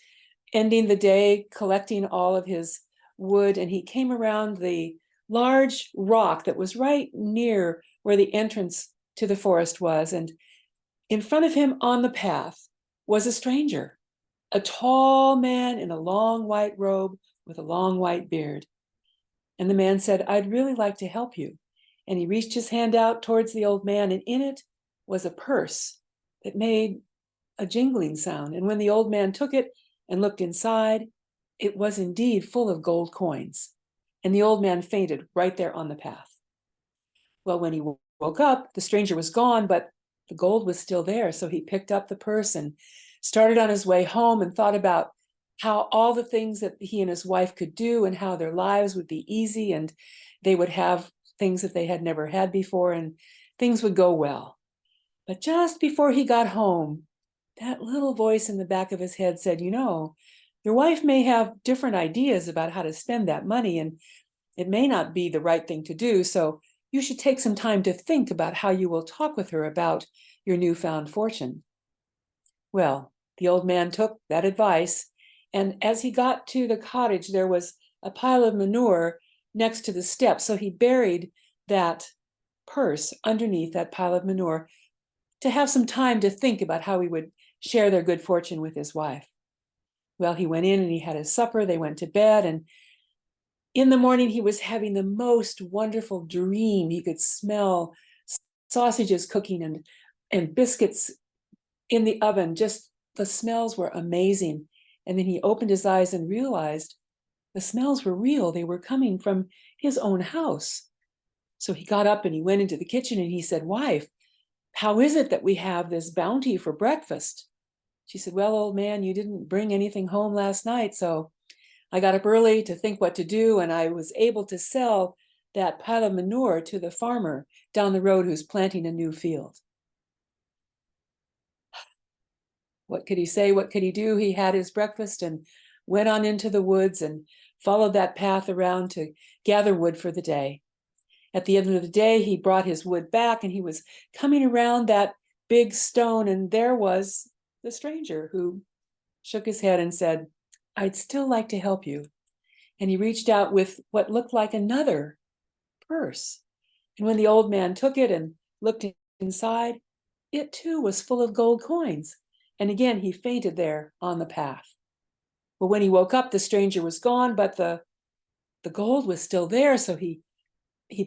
ending the day collecting all of his wood, and he came around the large rock that was right near where the entrance to the forest was. And in front of him on the path was a stranger, a tall man in a long white robe with a long white beard. And the man said, "I'd really like to help you." And he reached his hand out towards the old man, and in it was a purse that made a jingling sound. And when the old man took it and looked inside, it was indeed full of gold coins. And the old man fainted right there on the path. Well, when he woke up, the stranger was gone, but the gold was still there. So he picked up the purse and started on his way home and thought about how all the things that he and his wife could do and how their lives would be easy and they would have things that they had never had before and things would go well. But just before he got home, that little voice in the back of his head said, you know, your wife may have different ideas about how to spend that money, and it may not be the right thing to do. So you should take some time to think about how you will talk with her about your newfound fortune. Well, the old man took that advice, and as he got to the cottage, there was a pile of manure next to the steps. So he buried that purse underneath that pile of manure to have some time to think about how he would share their good fortune with his wife. Well, he went in and he had his supper. They went to bed, and in the morning he was having the most wonderful dream. He could smell sausages cooking and biscuits in the oven. Just the smells were amazing. And then he opened his eyes and realized the smells were real. They were coming from his own house. So he got up and he went into the kitchen and he said, wife, how is it that we have this bounty for breakfast? She said, well, old man, you didn't bring anything home last night, so I got up early to think what to do, and I was able to sell that pile of manure to the farmer down the road who's planting a new field. What could he say? What could he do? He had his breakfast and went on into the woods and followed that path around to gather wood for the day. At the end of the day, he brought his wood back and he was coming around that big stone, and there was the stranger who shook his head and said, I'd still like to help you. And he reached out with what looked like another purse. And when the old man took it and looked inside, it too was full of gold coins. And again, he fainted there on the path. Well, when he woke up, the stranger was gone, but the gold was still there. So he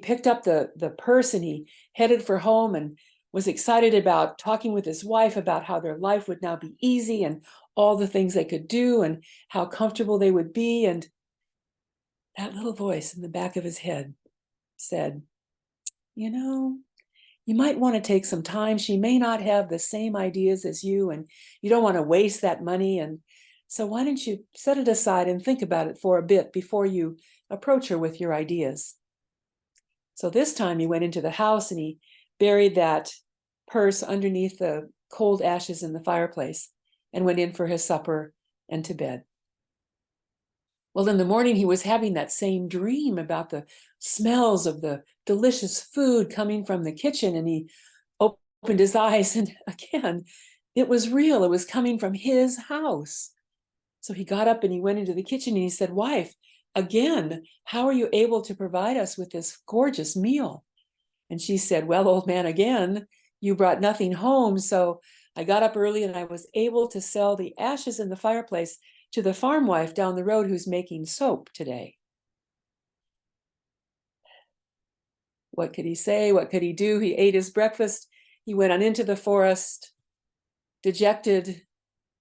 picked up the purse and he headed for home and was excited about talking with his wife about how their life would now be easy and all the things they could do and how comfortable they would be. And that little voice in the back of his head said, you know, you might want to take some time. She may not have the same ideas as you, and you don't want to waste that money. And so why don't you set it aside and think about it for a bit before you approach her with your ideas? So this time he went into the house and he buried that purse underneath the cold ashes in the fireplace and went in for his supper and to bed. Well, in the morning, he was having that same dream about the smells of the delicious food coming from the kitchen, and he opened his eyes, and again, it was real. It was coming from his house. So he got up and he went into the kitchen and he said, wife, again, how are you able to provide us with this gorgeous meal? And she said, well, old man, again, you brought nothing home. So I got up early and I was able to sell the ashes in the fireplace to the farm wife down the road who's making soap today. What could he say? What could he do? He ate his breakfast. He went on into the forest, dejected,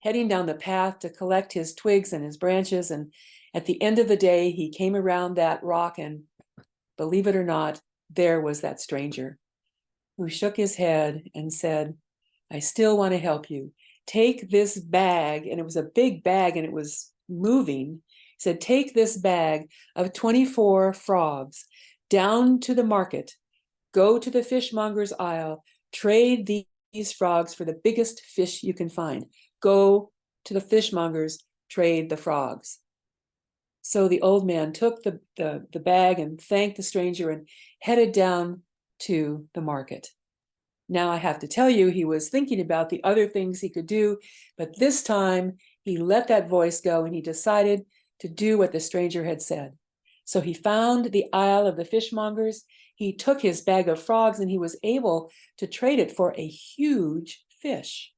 heading down the path to collect his twigs and his branches. And at the end of the day, he came around that rock, and believe it or not, there was that stranger who shook his head and said, I still want to help you. Take this bag, and it was a big bag and it was moving. He said, take this bag of 24 frogs down to the market, go to the fishmonger's aisle, trade these frogs for the biggest fish you can find. Go to the fishmongers, trade the frogs. So the old man took the bag and thanked the stranger and headed down to the market. Now I have to tell you, he was thinking about the other things he could do, but this time he let that voice go and he decided to do what the stranger had said. So he found the aisle of the fishmongers. He took his bag of frogs and he was able to trade it for a huge fish.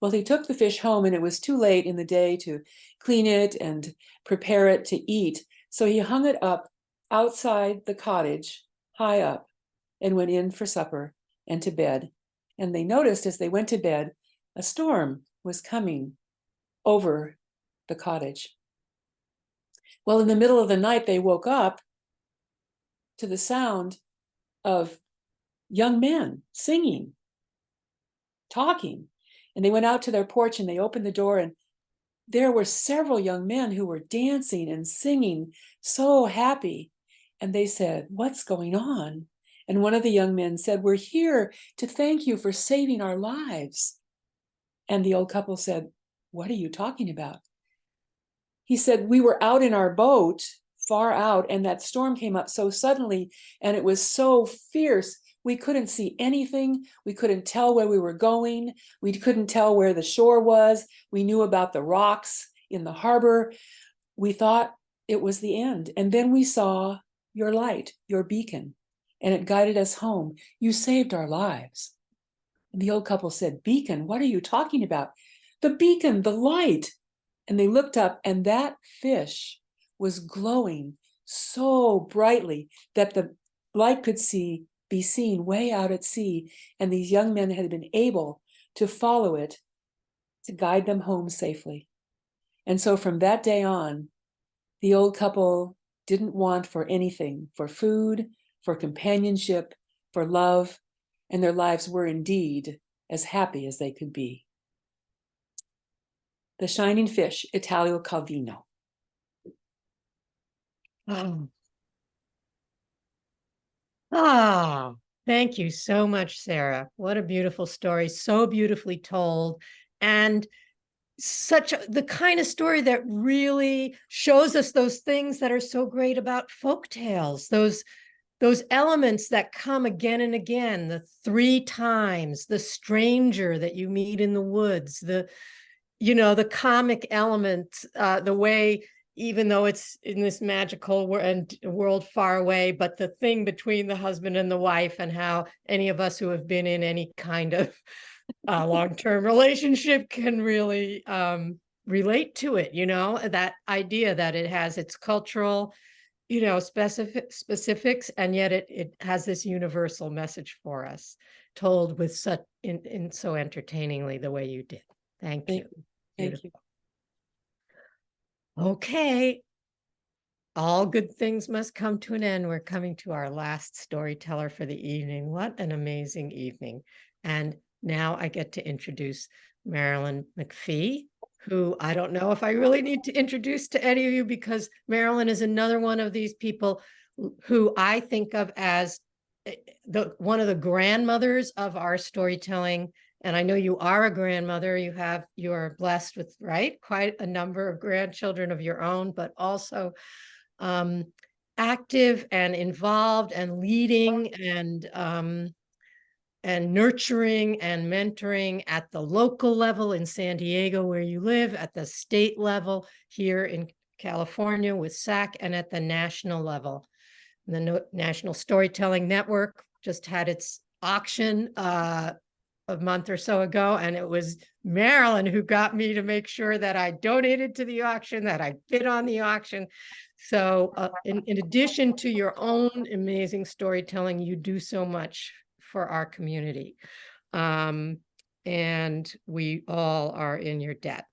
Well, he took the fish home and it was too late in the day to clean it and prepare it to eat. So he hung it up outside the cottage, high up, and went in for supper and to bed. And they noticed as they went to bed, a storm was coming over the cottage. Well, in the middle of the night, they woke up to the sound of young men singing, talking. And they went out to their porch and they opened the door, and there were several young men who were dancing and singing, so happy. And they said, what's going on? And one of the young men said, we're here to thank you for saving our lives. And the old couple said, "What are you talking about?" He said, "We were out in our boat, far out, and that storm came up so suddenly, and it was so fierce. We couldn't see anything. We couldn't tell where we were going. We couldn't tell where the shore was. We knew about the rocks in the harbor. We thought it was the end. And then we saw your light, your beacon, and it guided us home. You saved our lives." And the old couple said, "Beacon? What are you talking about?" "The beacon, the light." And they looked up, and that fish was glowing so brightly that the light could be seen way out at sea. And these young men had been able to follow it to guide them home safely. And so from that day on, the old couple didn't want for anything, for food, for companionship, for love, and their lives were indeed as happy as they could be. The Shining Fish, Italo Calvino. Oh. Ah, thank you so much, Sarah. What a beautiful story, so beautifully told. And the kind of story that really shows us those things that are so great about folk tales, those elements that come again and again, the 3 times, the stranger that you meet in the woods, the comic element, the way, even though it's in this magical world far away, but the thing between the husband and the wife, and how any of us who have been in any kind of long-term relationship can really relate to it, that idea that it has its cultural, specifics, and yet it has this universal message for us, told with such in so entertainingly the way you did. Thank you. Thank you. Okay. All good things must come to an end. We're coming to our last storyteller for the evening. What an amazing evening. And now I get to introduce Marilyn McPhee, who I don't know if I really need to introduce to any of you, because Marilyn is another one of these people who I think of as one of the grandmothers of our storytelling. And I know you are a grandmother. You're blessed with, right, quite a number of grandchildren of your own, but also active and involved and leading and nurturing and mentoring at the local level in San Diego, where you live, at the state level here in California with SAC, and at the national level. The National Storytelling Network just had its auction a month or so ago, and it was Marilyn who got me to make sure that I donated to the auction, that I bid on the auction. So in addition to your own amazing storytelling, you do so much for our community. And we all are in your debt.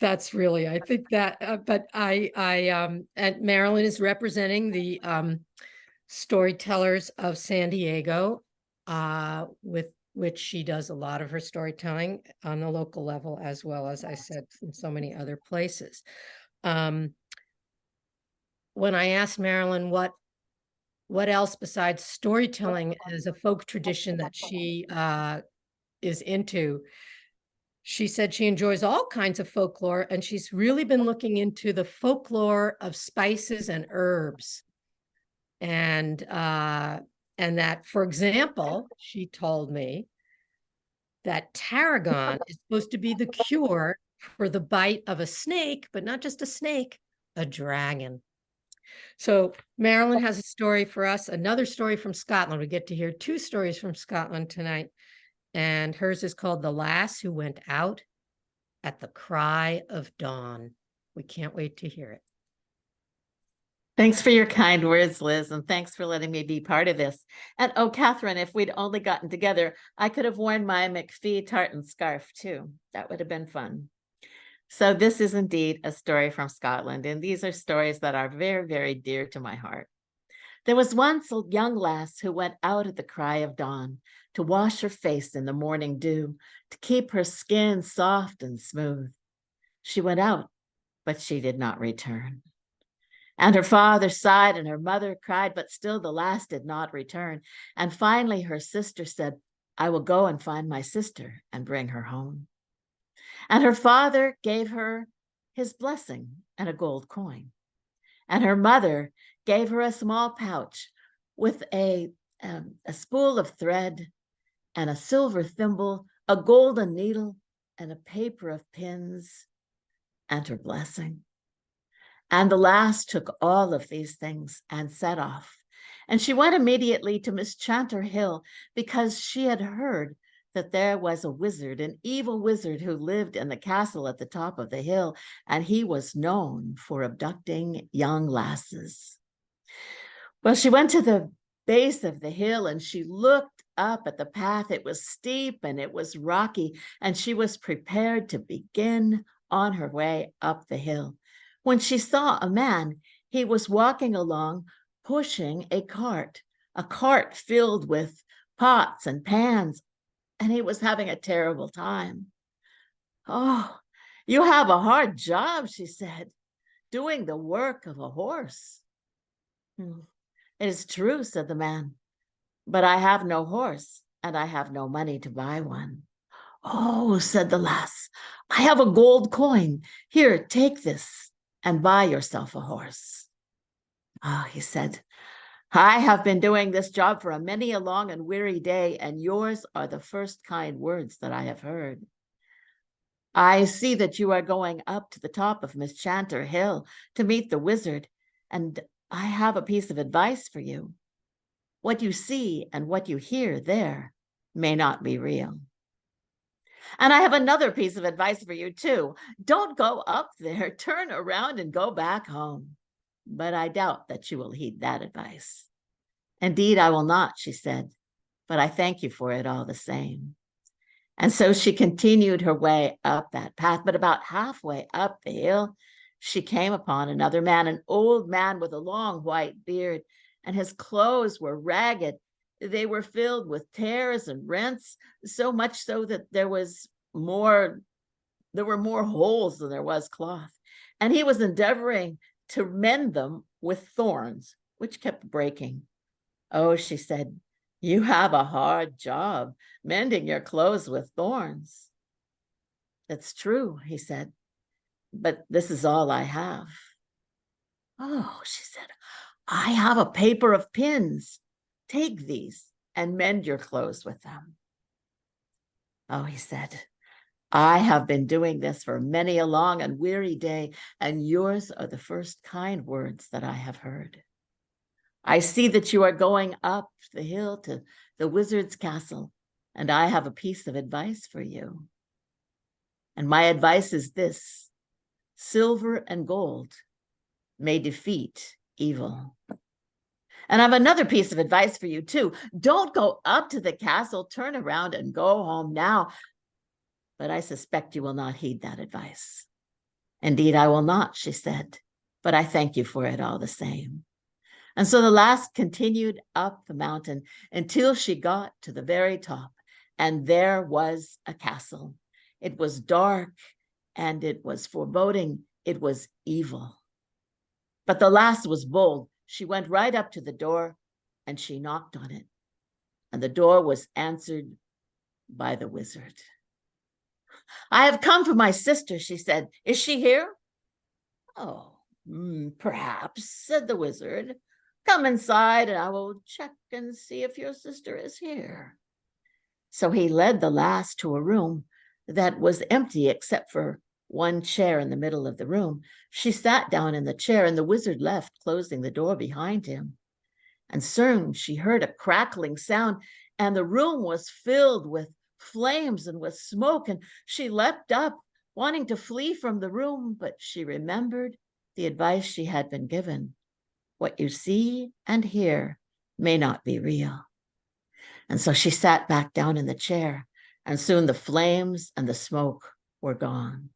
That's really, I think that, but and Marilyn is representing the Storytellers of San Diego, with which she does a lot of her storytelling on the local level, as well as I said, from so many other places. When I asked Marilyn what else besides storytelling as a folk tradition that she is into, she said she enjoys all kinds of folklore, and she's really been looking into the folklore of spices and herbs. And that, for example, she told me that tarragon is supposed to be the cure for the bite of a snake, but not just a snake, a dragon. So Marilyn has a story for us, another story from Scotland. We get to hear 2 stories from Scotland tonight. And hers is called The Lass Who Went Out at the Cry of Dawn. We can't wait to hear it. Thanks for your kind words, Liz, and thanks for letting me be part of this. And oh, Catherine, if we'd only gotten together, I could have worn my McPhee tartan scarf too. That would have been fun. So this is indeed a story from Scotland, and these are stories that are very, very dear to my heart. There was once a young lass who went out at the cry of dawn to wash her face in the morning dew, to keep her skin soft and smooth. She went out, but she did not return. And her father sighed and her mother cried, but still the lass did not return. And finally her sister said, I will go and find my sister and bring her home. And her father gave her his blessing and a gold coin. And her mother gave her a small pouch with a spool of thread and a silver thimble, a golden needle, and a paper of pins, and her blessing. And the lass took all of these things and set off. And she went immediately to Mischanter Hill because she had heard that there was a wizard, an evil wizard who lived in the castle at the top of the hill, and he was known for abducting young lasses. Well, she went to the base of the hill and she looked up at the path. It was steep and it was rocky, and she was prepared to begin on her way up the hill when she saw a man. He was walking along pushing a cart filled with pots and pans, and he was having a terrible time. Oh, you have a hard job, she said, doing the work of a horse. It is true, said the man, but I have no horse and I have no money to buy one. Oh, said the lass, I have a gold coin. Here, take this and buy yourself a horse. Oh, he said, I have been doing this job for many a long and weary day, and yours are the first kind words that I have heard. I see that you are going up to the top of Mischanter Hill to meet the wizard, and I have a piece of advice for you. What you see and what you hear there may not be real. And I have another piece of advice for you too. Don't go up there, turn around and go back home. But I doubt that you will heed that advice. Indeed, I will not, she said, but I thank you for it all the same. And so she continued her way up that path, but about halfway up the hill, she came upon another man, an old man with a long white beard, and his clothes were ragged. They were filled with tears and rents, so much so that there were more holes than there was cloth. And he was endeavoring to mend them with thorns, which kept breaking. Oh, she said, you have a hard job mending your clothes with thorns. That's true, he said, but this is all I have. Oh, she said, I have a paper of pins. Take these and mend your clothes with them. Oh, he said, I have been doing this for many a long and weary day, and yours are the first kind words that I have heard. I see that you are going up the hill to the wizard's castle, and I have a piece of advice for you. And my advice is this: silver and gold may defeat evil. And I have another piece of advice for you too. Don't go up to the castle, turn around and go home now. But I suspect you will not heed that advice. Indeed, I will not, she said, but I thank you for it all the same. And so the lass continued up the mountain until she got to the very top, and there was a castle. It was dark and it was foreboding. It was evil. But the lass was bold. She went right up to the door and she knocked on it. And the door was answered by the wizard. I have come for my sister, she said. Is she here? Oh, perhaps, said the wizard. Come inside and I will check and see if your sister is here. So he led the lass to a room that was empty except for one chair in the middle of the room. She sat down in the chair and the wizard left, closing the door behind him. And soon she heard a crackling sound, and the room was filled with flames and with smoke, and she leapt up, wanting to flee from the room, but she remembered the advice she had been given. What you see and hear may not be real. And so she sat back down in the chair, and soon the flames and the smoke were gone.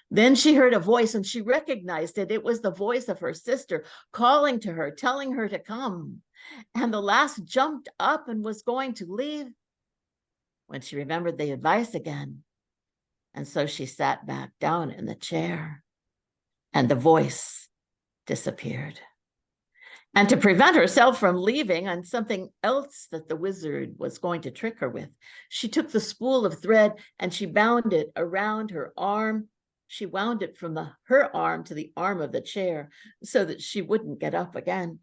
Then she heard a voice and she recognized it. It was the voice of her sister calling to her, telling her to come. And the lass jumped up and was going to leave when she remembered the advice again. And so she sat back down in the chair, and the voice disappeared. And to prevent herself from leaving on something else that the wizard was going to trick her with, she took the spool of thread and she bound it around her arm. She wound it from her arm to the arm of the chair so that she wouldn't get up again.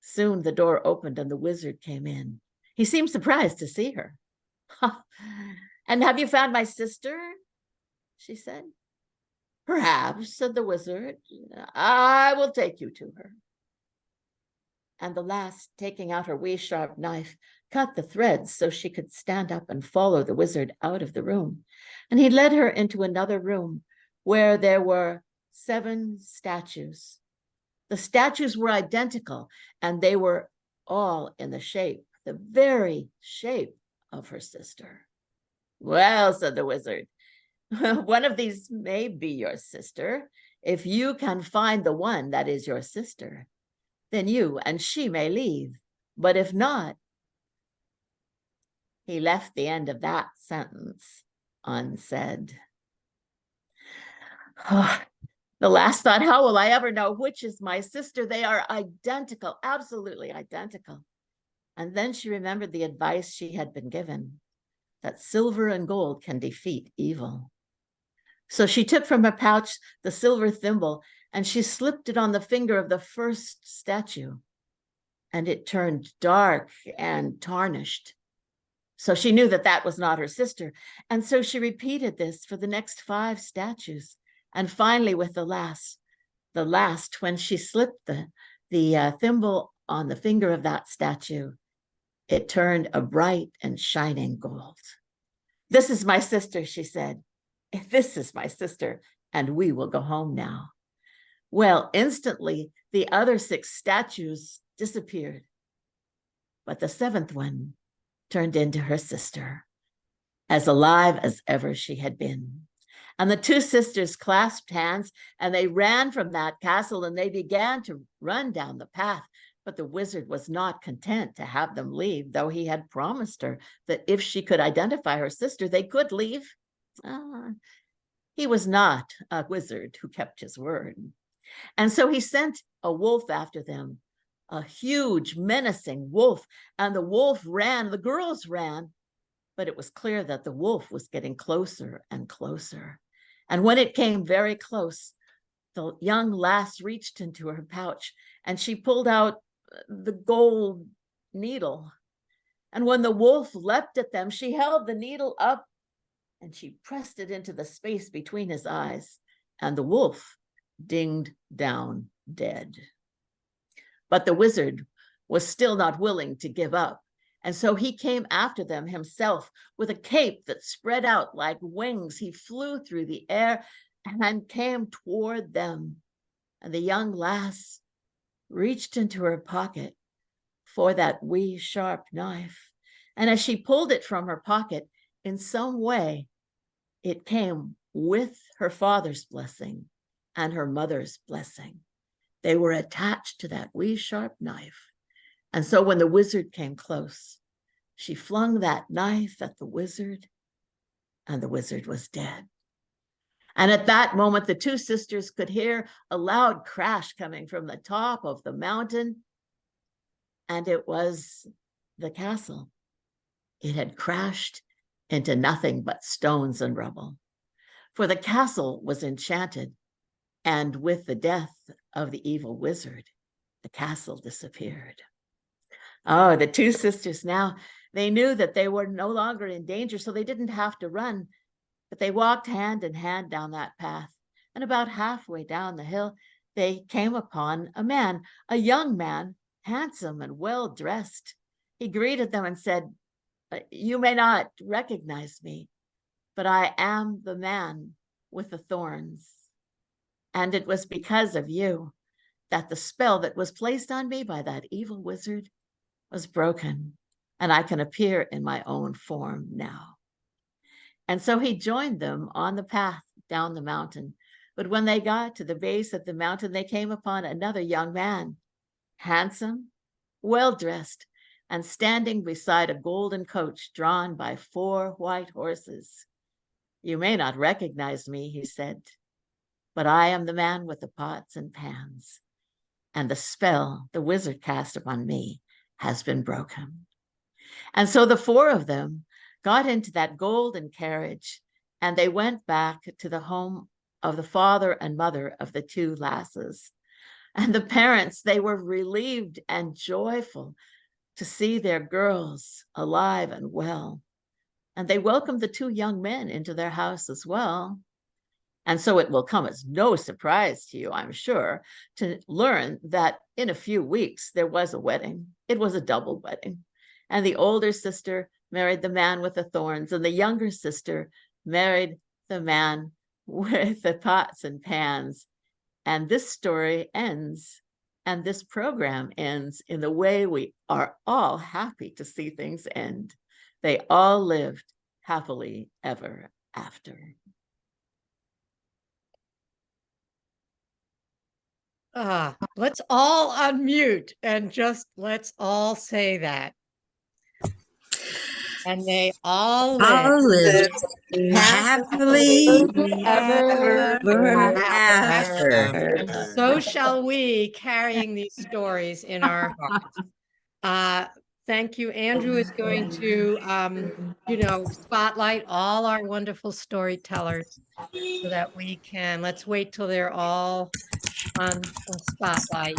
Soon the door opened and the wizard came in. He seemed surprised to see her. "And have you found my sister?" she said. "Perhaps," said the wizard. "I will take you to her." And the lass, taking out her wee sharp knife, cut the threads so she could stand up and follow the wizard out of the room. And he led her into another room where there were 7 statues. The statues were identical, and they were all in the very shape of her sister. "Well," said the wizard, "one of these may be your sister. If you can find the one that is your sister, then you and she may leave. But if not," he left the end of that sentence unsaid. The lass thought, "How will I ever know which is my sister? They are identical, absolutely identical." And then she remembered the advice she had been given, that silver and gold can defeat evil. So she took from her pouch the silver thimble and she slipped it on the finger of the first statue, and it turned dark and tarnished. So she knew that that was not her sister. And so she repeated this for the next 5 statues. And finally, with the last, when she slipped the thimble on the finger of that statue, it turned a bright and shining gold. "This is my sister," she said. "This is my sister, and we will go home now." Well, instantly, the other 6 statues disappeared, but the 7th one turned into her sister, as alive as ever she had been. And the 2 sisters clasped hands, and they ran from that castle, and they began to run down the path. But the wizard was not content to have them leave, though he had promised her that if she could identify her sister, they could leave. He was not a wizard who kept his word. And so he sent a wolf after them, a huge, menacing wolf. And the wolf ran, the girls ran, but it was clear that the wolf was getting closer and closer. And when it came very close, the young lass reached into her pouch and she pulled out the gold needle. And when the wolf leapt at them, she held the needle up and she pressed it into the space between his eyes, and the wolf dinged down dead. But the wizard was still not willing to give up. And so he came after them himself with a cape that spread out like wings. He flew through the air and came toward them. And the young lass reached into her pocket for that wee sharp knife. And as she pulled it from her pocket, in some way, it came with her father's blessing and her mother's blessing. They were attached to that wee sharp knife. And so when the wizard came close, she flung that knife at the wizard, and the wizard was dead. And at that moment, the 2 sisters could hear a loud crash coming from the top of the mountain. And it was the castle. It had crashed into nothing but stones and rubble. For the castle was enchanted, and with the death of the evil wizard, the castle disappeared. Oh, the 2 sisters now, they knew that they were no longer in danger, so they didn't have to run, but they walked hand in hand down that path. And about halfway down the hill, they came upon a man, a young man, handsome and well-dressed. He greeted them and said, "You may not recognize me, but I am the man with the thorns. And it was because of you that the spell that was placed on me by that evil wizard was broken, and I can appear in my own form now." And so he joined them on the path down the mountain. But when they got to the base of the mountain, they came upon another young man, handsome, well-dressed, and standing beside a golden coach drawn by 4 white horses. "You may not recognize me," he said, but I am the man with the pots and pans, and the spell the wizard cast upon me has been broken. And so the four of them got into that golden carriage, and they went back to the home of the father and mother of the two lasses. And the parents, they were relieved and joyful to see their girls alive and well. And they welcomed the two young men into their house as well. And so it will come as no surprise to you, I'm sure, to learn that in a few weeks there was a wedding. It was a double wedding. And the older sister married the man with the thorns, and the younger sister married the man with the pots and pans. And this story ends, and this program ends in the way we are all happy to see things end. They all lived happily ever after. Let's all unmute and just let's all say that. And they all live Happily Ever ever after. after. and so shall we, carrying these stories in our hearts. Thank you. Andrew is going to, spotlight all our wonderful storytellers so that we can, let's wait till they're all on a spotlight.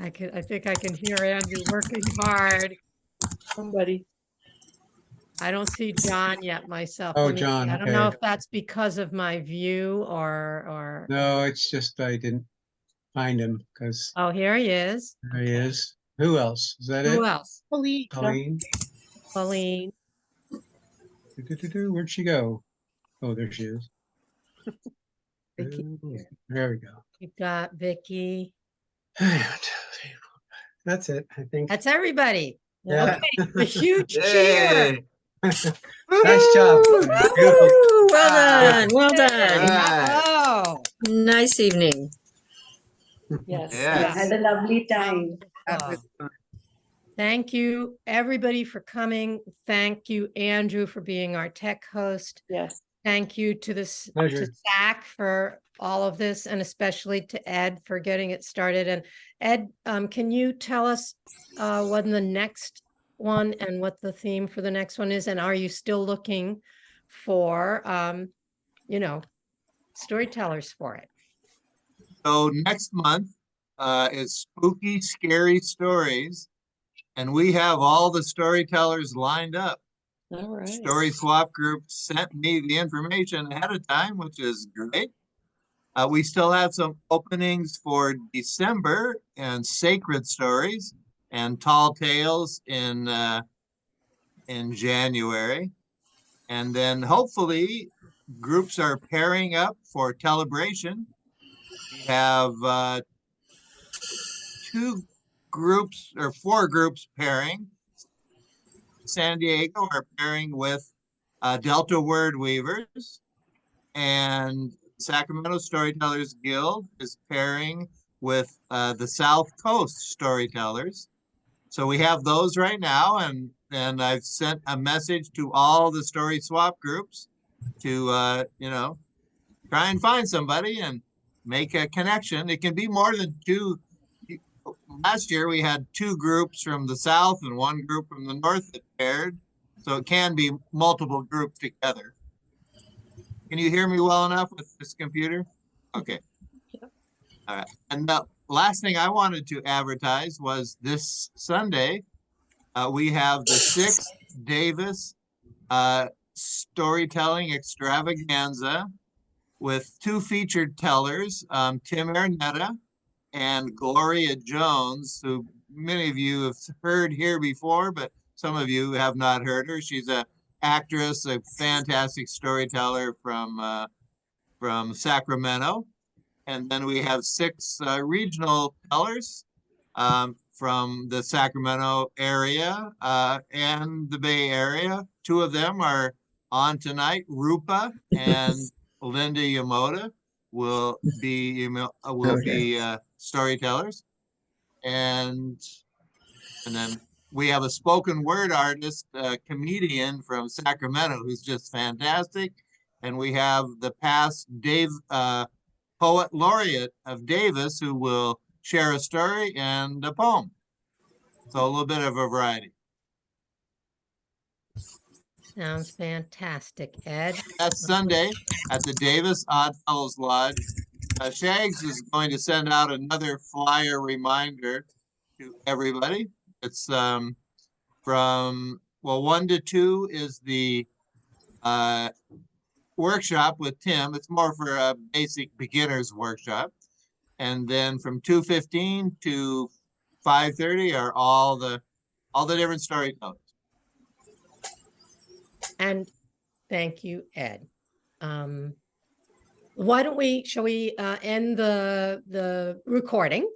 I think I can hear Andrew working hard. Somebody. I don't see John yet myself. Oh, Let me see. John, I don't know okay. if that's because of my view or. No, it's just I didn't find him because Oh, here he is. there he is. Who else? Is that Who it? else? Colleen. Pauline. Where'd she go? Oh, there she is. Vicky. There we go. You got Vicky. That's it, I think. That's everybody. Yeah. Okay, a huge cheer. Nice job. Beautiful. Woo, well done, well done. Bravo. Nice evening. Yes. Yeah. Had a lovely time. That was fun. Thank you, everybody, for coming. Thank you, Andrew, for being our tech host. Yes. Thank you to Pleasure. Zach for all of this, and especially to Ed for getting it started. And Ed, can you tell us when the next one and what the theme for the next one is? And are you still looking for, storytellers for it? So next month is Spooky Scary Stories, and we have all the storytellers lined up. All right. Story Swap Group sent me the information ahead of time, which is great. We still have some openings for December and Sacred Stories and Tall Tales in January. And then hopefully groups are pairing up for Telebration. We have 4 groups pairing. San Diego are pairing with Delta Word Weavers, and Sacramento Storytellers Guild is pairing with the South Coast Storytellers. So we have those right now, and I've sent a message to all the Story Swap groups to try and find somebody and make a connection. It can be more than 2. Last year we had 2 groups from the south and 1 group from the north that paired, so it can be multiple groups together. Can you hear me well enough with this computer? Okay. All right. And the last thing I wanted to advertise was this Sunday we have the 6th Davis Storytelling Extravaganza with 2 featured tellers, Tim Arnetta and Gloria Jones, who many of you have heard here before, but some of you have not heard her. She's an actress, a fantastic storyteller from Sacramento. And then we have 6 regional tellers from the Sacramento area and the Bay Area. 2 of them are on tonight. Rupa and Linda Yamoda will be storytellers, and then we have a spoken word artist, comedian from Sacramento who's just fantastic, And we have the past poet laureate of Davis who will share a story and a poem. So a little bit of a variety. Sounds fantastic, Ed. That's Sunday at the Davis Oddfellows Lodge. Shags is going to send out another flyer reminder to everybody. It's from 1 to 2 is the workshop with Tim. It's more for a basic beginners workshop. And then from 2:15 to 5:30 are all the different storytellers. And thank you, Ed. Shall we end the recording?